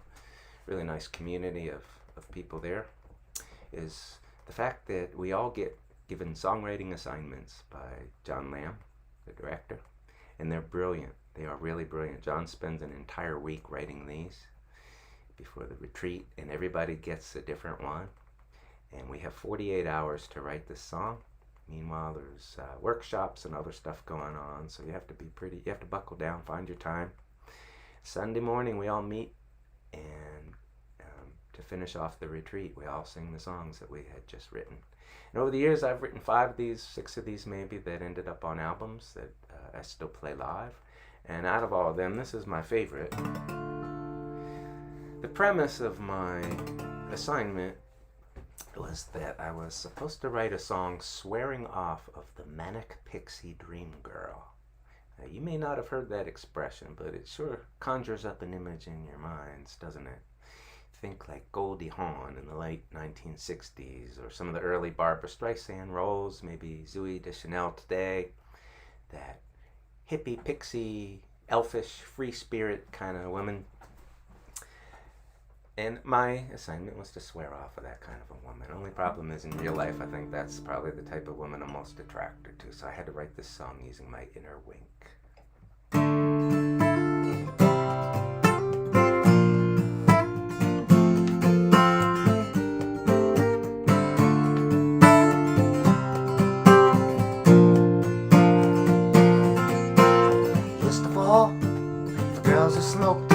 really nice community of people there, is the fact that we all get given songwriting assignments by John Lamb, the director. And they're brilliant. They are really brilliant. John spends an entire week writing these before the retreat, and everybody gets a different one. And we have 48 hours to write this song. Meanwhile, there's workshops and other stuff going on, so you have to buckle down, find your time. Sunday morning, we all meet, and to finish off the retreat, we all sing the songs that we had just written. And over the years, I've written 5 of these, 6 of these maybe, that ended up on albums that I still play live. And out of all of them, this is my favorite. The premise of my assignment was that I was supposed to write a song swearing off of the manic pixie dream girl. Now, you may not have heard that expression, but it sure conjures up an image in your minds, doesn't it? Think like Goldie Hawn in the late 1960s, or some of the early Barbra Streisand roles, maybe Zooey Deschanel today. That hippie, pixie, elfish, free spirit kind of woman. And my assignment was to swear off of that kind of a woman. Only problem is, in real life, I think that's probably the type of woman I'm most attracted to. So I had to write this song using my inner wink. Used to fall for girls who smoked,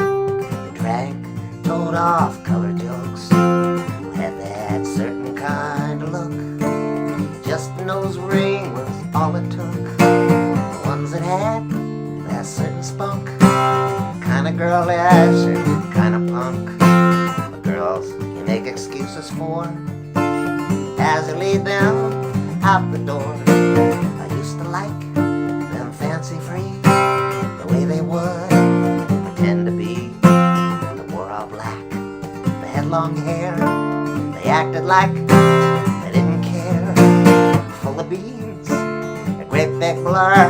drank, told off color jokes, who had that certain kind of look. Just a nose ring was all it took. The ones that had that certain spunk, kind of girlish and kind of punk. The girls you make excuses for as you lead them out the door. I used to like them fancy free, the way they would pretend to be the long hair. They acted like they didn't care. Full of beans, a great big blur.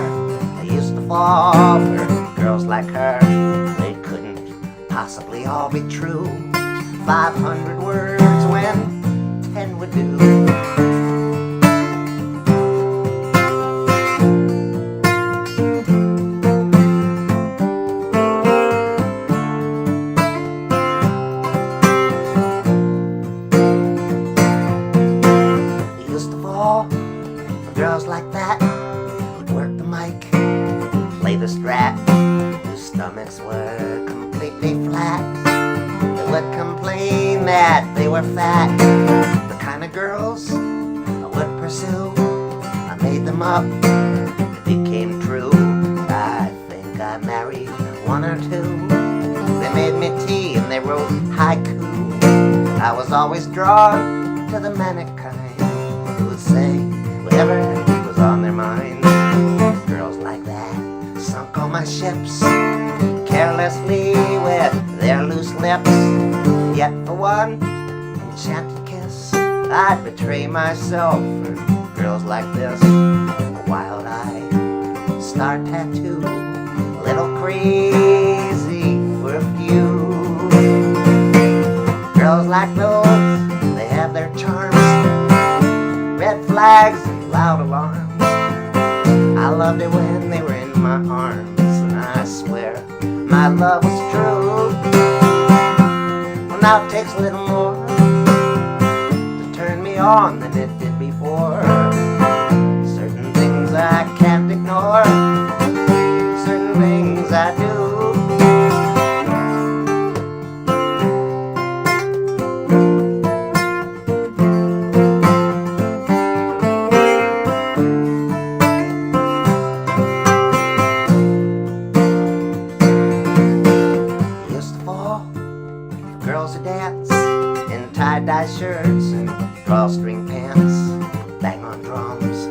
They used to fall for girls like her. They couldn't possibly all be true. 500 words when 10 would do. Girls like that would work the mic, play the strat, whose stomachs were completely flat. They would complain that they were fat. The kind of girls I would pursue, I made them up, it became true. I think I married one or two. They made me tea and they wrote haiku. I was always drawn to the manic kind who would say whatever was on their mind. Girls like that sunk all my ships carelessly with their loose lips. Yet for one enchanted kiss I'd betray myself for girls like this. A wild-eyed star tattoo, a little crazy for a few. Girls like those, they have their charms, red flags and loud alarms. I loved it when they were in my arms, and I swear my love was true. Well, now it takes a little more to turn me on than it did before. Certain things I can't ignore, certain things I do. Tie-dye shirts and drawstring pants, bang on drums,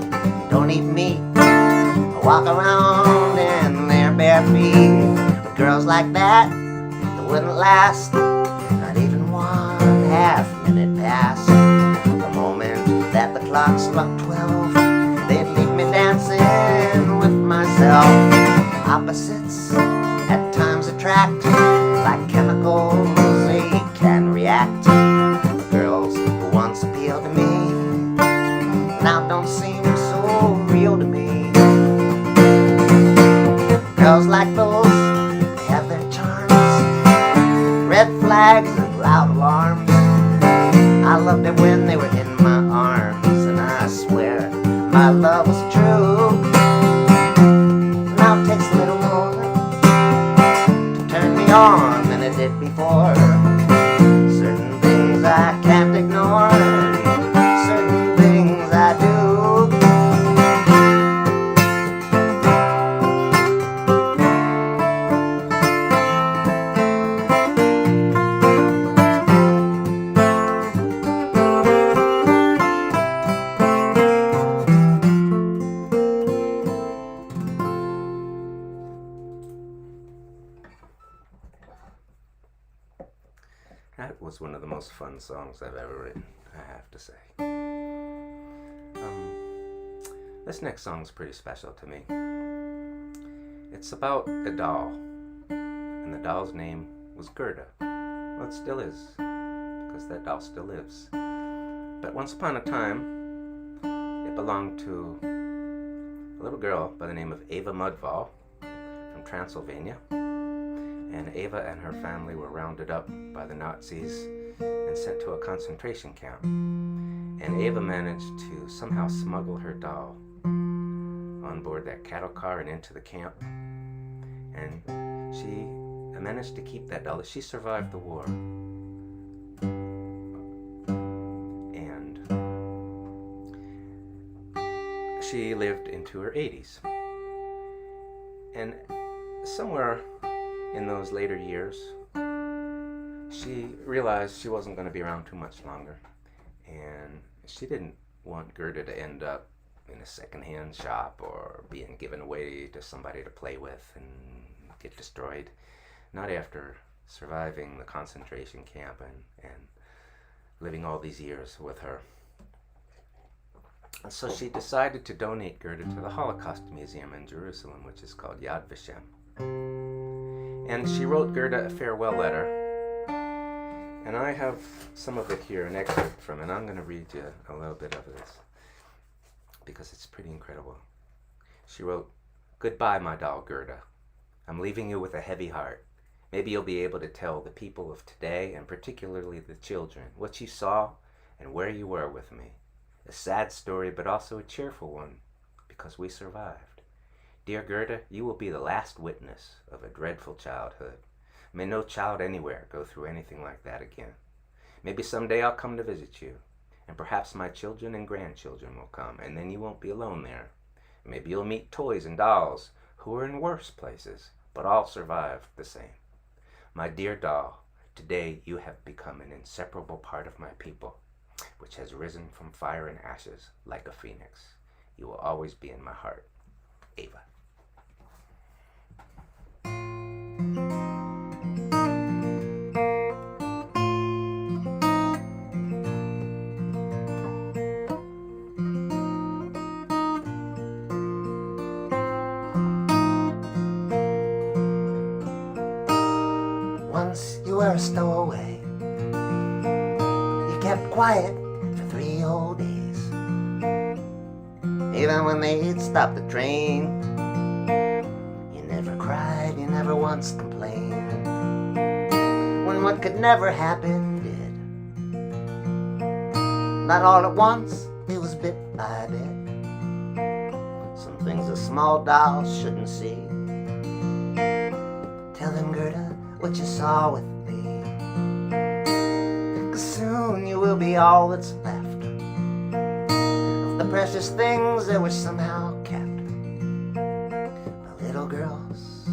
don't eat meat, walk around in their bare feet. With girls like that, it wouldn't last, not even 1/2 minute past. The moment that the clock struck 12, they'd leave me dancing with myself. Opposites at times attract, like chemicals, they can react. Girls who once appealed to me now don't seem so real to me. Girls like those, they have their charms, red flags and loud alarms. I loved it when they were in my arms, and I swear my love was true. Now it takes a little more to turn me on than it did before. Certain things I can't ignore, certain things I do. That was one of the most fun songs I've ever written, I have to say. This next song's pretty special to me. It's about a doll, and the doll's name was Gerda. Well, it still is, because that doll still lives. But once upon a time, it belonged to a little girl by the name of Eva Mudvall from Transylvania. And Eva and her family were rounded up by the Nazis and sent to a concentration camp. And Eva managed to somehow smuggle her doll on board that cattle car and into the camp. And she managed to keep that doll. She survived the war. And she lived into her 80s. And somewhere in those later years, she realized she wasn't going to be around too much longer, and she didn't want Gerda to end up in a secondhand shop or being given away to somebody to play with and get destroyed. Not after surviving the concentration camp and living all these years with her. And so she decided to donate Gerda to the Holocaust Museum in Jerusalem, which is called Yad Vashem. And she wrote Gerda a farewell letter. And I have some of it here, an excerpt from it. I'm going to read you a little bit of this because it's pretty incredible. She wrote, "Goodbye, my doll Gerda. I'm leaving you with a heavy heart. Maybe you'll be able to tell the people of today, and particularly the children, what you saw and where you were with me. A sad story, but also a cheerful one, because we survived. Dear Gerda, you will be the last witness of a dreadful childhood. May no child anywhere go through anything like that again. Maybe someday I'll come to visit you, and perhaps my children and grandchildren will come, and then you won't be alone there. Maybe you'll meet toys and dolls who are in worse places, but all survived the same. My dear doll, today you have become an inseparable part of my people, which has risen from fire and ashes like a phoenix. You will always be in my heart. Ava." Once you were a stowaway. You kept quiet for 3 whole days. Even when they'd stop the train, you never cried, you never once complained. When what could never happen did. Not all at once, it was bit by bit. Some things a small doll shouldn't see. Tell them, Gerda, what you saw with me. 'Cause soon you will be all that's left of the precious things that were somehow kept. The little girls,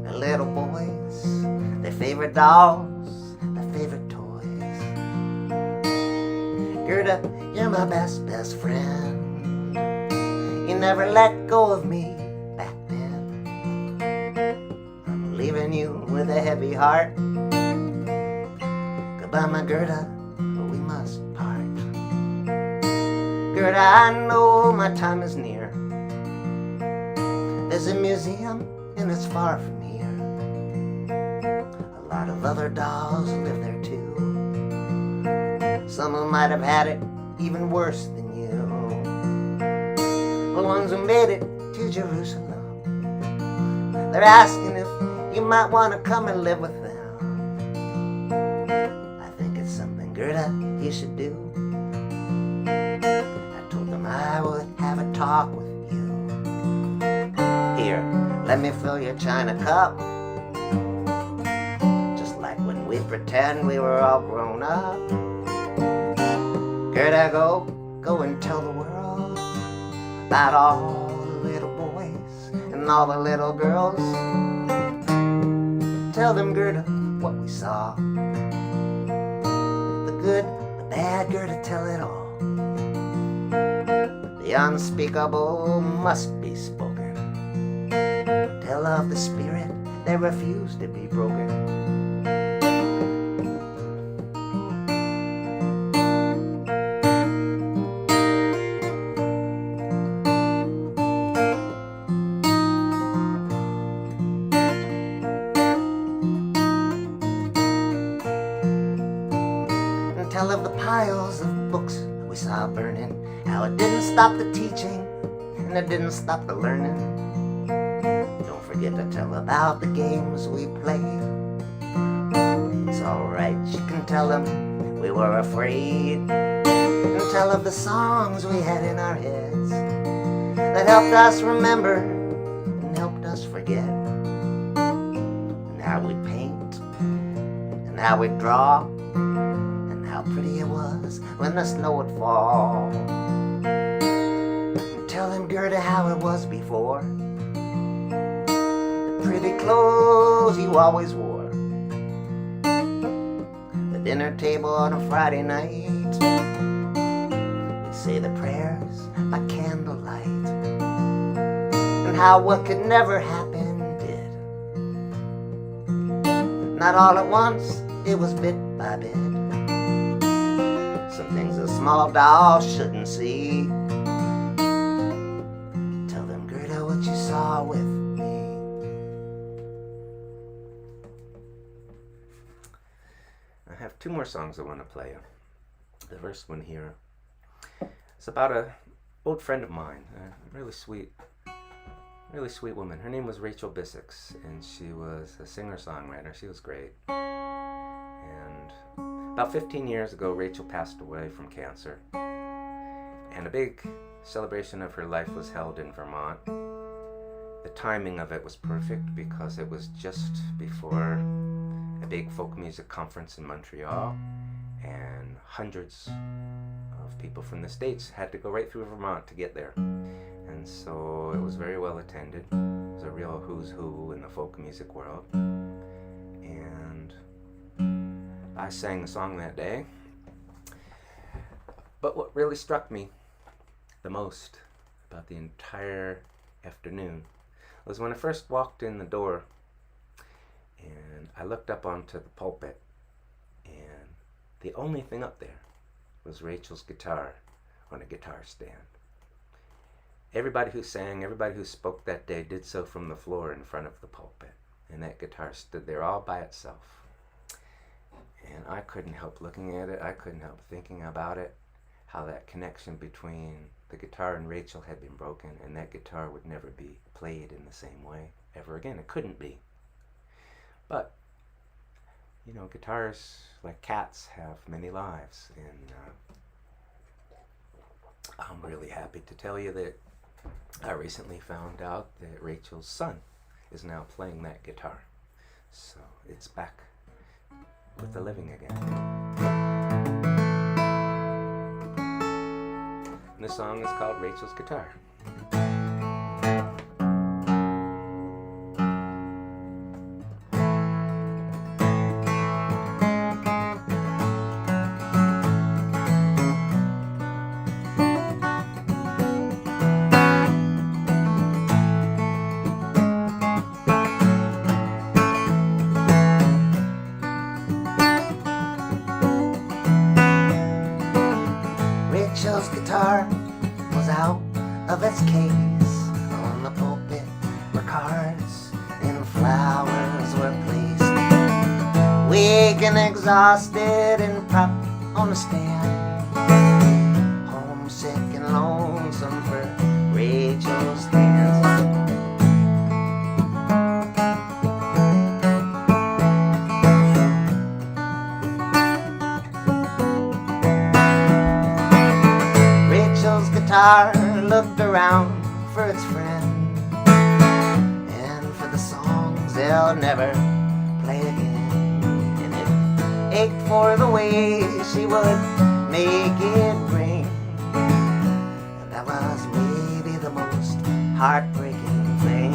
the little boys, their favorite dolls, their favorite toys. Gerda, you're my best friend. You never let go of me back then. I'm leaving you with a heavy heart. Goodbye, my Gerda, we must part. Gerda, I know my time is near. There's a museum and it's far from here. A lot of other dolls live there too. Some of them might have had it even worse than you. The ones who made it to Jerusalem, they're asking if you might want to come and live with them. I think it's something, Gerda, you should do. I told them I would have a talk with you. Here, let me fill your china cup. Just like when we pretend we were all grown up. Gerda, go and tell the world about all the little boys and all the little girls. Tell them, Gerda, what we saw. The good, the bad, Gerda, tell it all. The unspeakable must be spoken. Tell of the spirit that refused to be broken. Tell of the piles of books we saw burning, how it didn't stop the teaching and it didn't stop the learning. Don't forget to tell about the games we played. It's alright, you can tell them we were afraid. And tell of the songs we had in our heads that helped us remember and helped us forget. And how we'd paint and how we'd draw, how pretty it was when the snow would fall. Tell them, Gerda, how it was before. The pretty clothes you always wore. The dinner table on a Friday night. We'd say the prayers by candlelight. And how what could never happen did. Not all at once, it was bit by bit. small doll shouldn't see. Tell them, Gerda, what you saw with me. I have two more songs I want to play. The first one here is about a old friend of mine, a really sweet woman. Her name was Rachel Bissix, and she was a singer-songwriter. She was great. And about 15 years ago, Rachel passed away from cancer. And a big celebration of her life was held in Vermont. The timing of it was perfect because it was just before a big folk music conference in Montreal, and hundreds of people from the States had to go right through Vermont to get there. And so it was very well attended. It was a real who's who in the folk music world. And I sang the song that day. But what really struck me the most about the entire afternoon was when I first walked in the door and I looked up onto the pulpit, and the only thing up there was Rachel's guitar on a guitar stand. Everybody who sang, everybody who spoke that day did so from the floor in front of the pulpit, and that guitar stood there all by itself. And I couldn't help looking at it, I couldn't help thinking about it, how that connection between the guitar and Rachel had been broken, and that guitar would never be played in the same way ever again. It couldn't be. But, you know, guitars, like cats, have many lives, and I'm really happy to tell you that I recently found out that Rachel's son is now playing that guitar. So it's back with the living again. And the song is called Rachel's Guitar. Rachel's guitar was out of its case. On the pulpit were cards and flowers were placed. Weak and exhausted and propped on a stand. Homesick and lonesome for Rachel's hands. Rachel's guitar looked around for its friend, and for the songs they'll never play again. And it ached for the way she would make it ring, and that was maybe the most heartbreaking thing.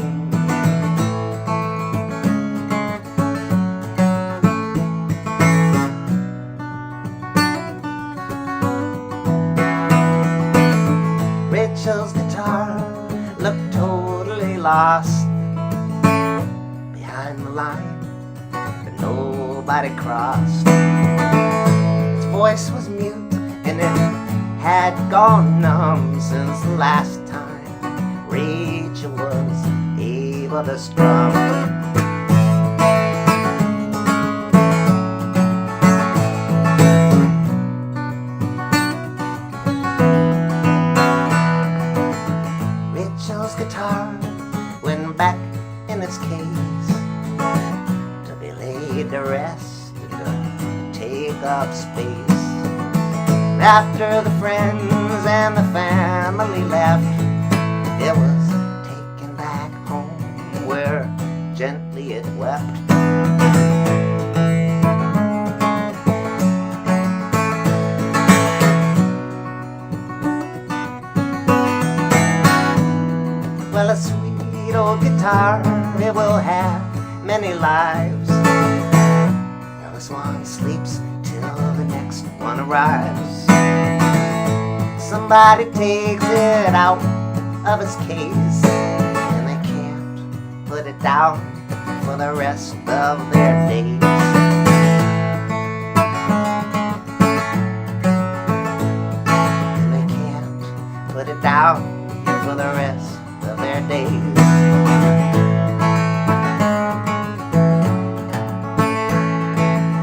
Rachel's guitar looked totally lost behind the line that nobody crossed. Its voice was mute and it had gone numb since the last time Rachel was able to strum. Rachel's guitar went back in its case to be laid to rest and to take up space. After the friends and the family left, it was taken back home where gently it wept. Well, a sweet old guitar, it will have many lives. Now this one sleeps till the next one arrives. Somebody takes it out of its case, and they can't put it down for the rest of their days. put it down for the rest of their days.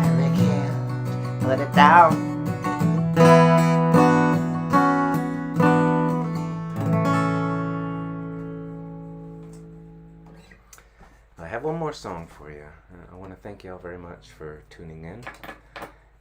And they can't put it down. I have one more song for you. I want to thank you all very much for tuning in.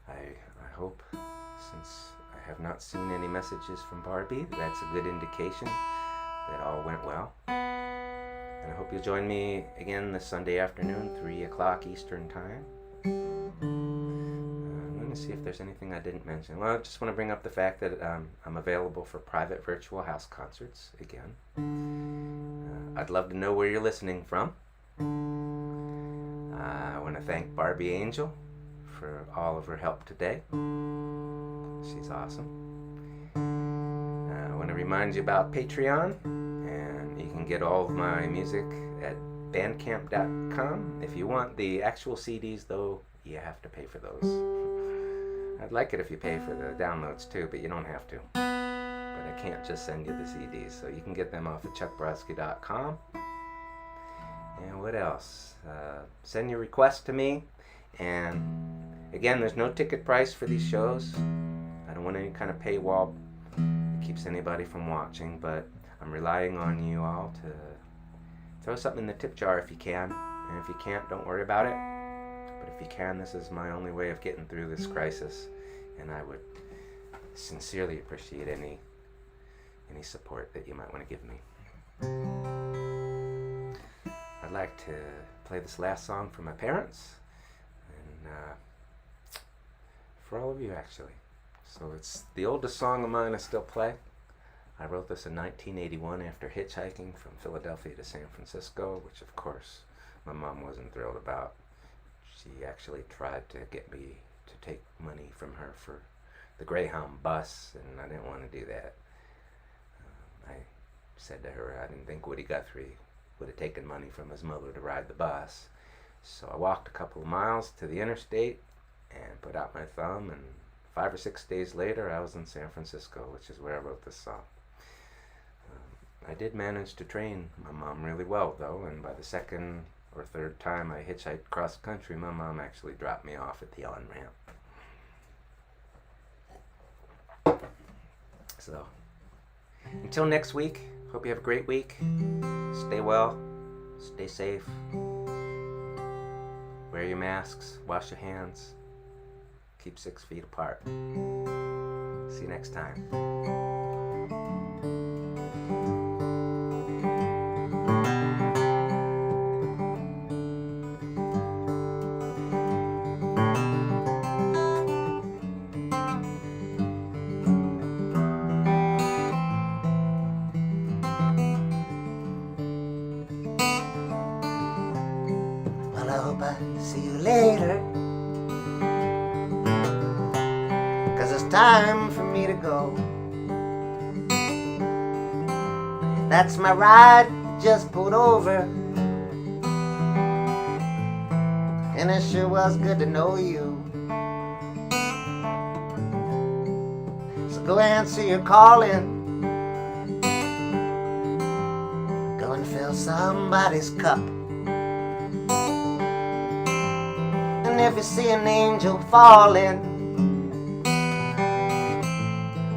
I hope, since I have not seen any messages from Barbie, that's a good indication that all went well. And I hope you'll join me again this Sunday afternoon, 3 o'clock Eastern Time. I'm going to see if there's anything I didn't mention. Well, I just want to bring up the fact that I'm available for private virtual house concerts again. I'd love to know where you're listening from. I want to thank Barbie Angel for all of her help today. She's awesome. I want to remind you about Patreon, and you can get all of my music at bandcamp.com. If you want the actual CDs, though, you have to pay for those. I'd like it if you pay for the downloads too, but you don't have to. But I can't just send you the CDs, so you can get them off at chuckbrodsky.com. And what else? Send your requests to me. And again, there's no ticket price for these shows. I don't want any kind of paywall that keeps anybody from watching, but I'm relying on you all to throw something in the tip jar if you can. And if you can't, don't worry about it. But if you can, this is my only way of getting through this crisis. And I would sincerely appreciate any support that you might want to give me. I'd like to play this last song for my parents and for all of you, actually. So it's the oldest song of mine I still play. I wrote this in 1981 after hitchhiking from Philadelphia to San Francisco, which of course my mom wasn't thrilled about. She actually tried to get me to take money from her for the Greyhound bus, and I didn't want to do that. I said to her I didn't think Woody Guthrie would have taken money from his mother to ride the bus. So I walked a couple of miles to the interstate and put out my thumb, and 5 or 6 days later I was in San Francisco, which is where I wrote this song. I did manage to train my mom really well though, and by the second or third time I hitchhiked across the country, my mom actually dropped me off at the on-ramp. So until next week, hope you have a great week. Stay well, stay safe, wear your masks, wash your hands, keep 6 feet apart. See you next time. Well, I hope I see you later, 'cause it's time for me to go. That's my ride, just pulled over, and it sure was good to know you. So go answer your calling, go and fill somebody's cup. And if you see an angel falling,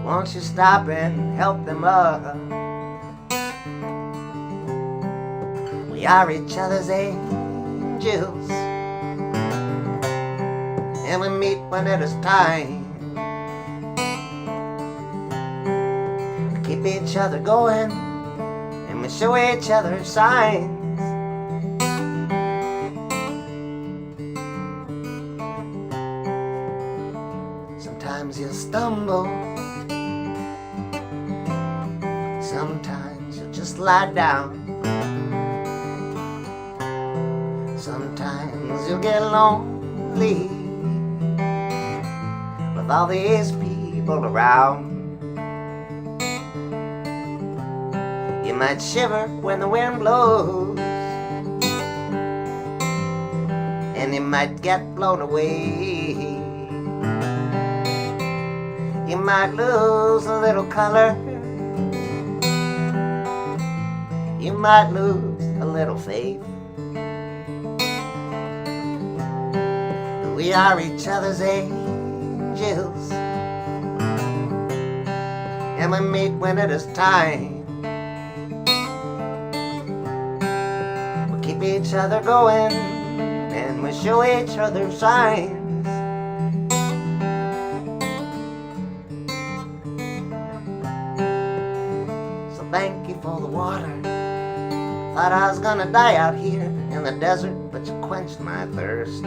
won't you stop and help them up? We are each other's angels, and we meet when it is time. We keep each other going, and we show each other signs. Sometimes you'll stumble, sometimes you'll just lie down. Sometimes you'll get lonely with all these people around. You might shiver when the wind blows, and you might get blown away. You might lose a little color you might lose a little faith. But we are each other's angels, and we meet when it is time. We keep each other going, and we show each other signs. So thank you for the water. Thought I was gonna die out here in the desert, but you quenched my thirst.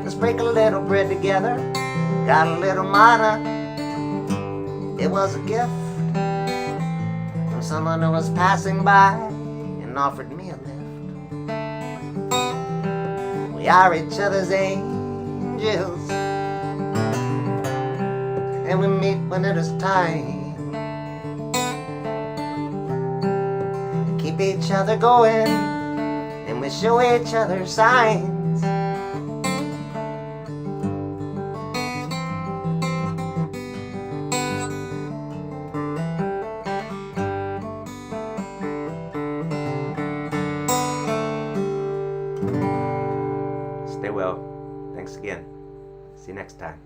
Let's break a little bread together, got a little manna. It was a gift from someone who was passing by and offered me a lift. We are each other's angels, and we meet when it is time. Keep each other going, and we show each other signs. Stay well. Thanks again. See you next time.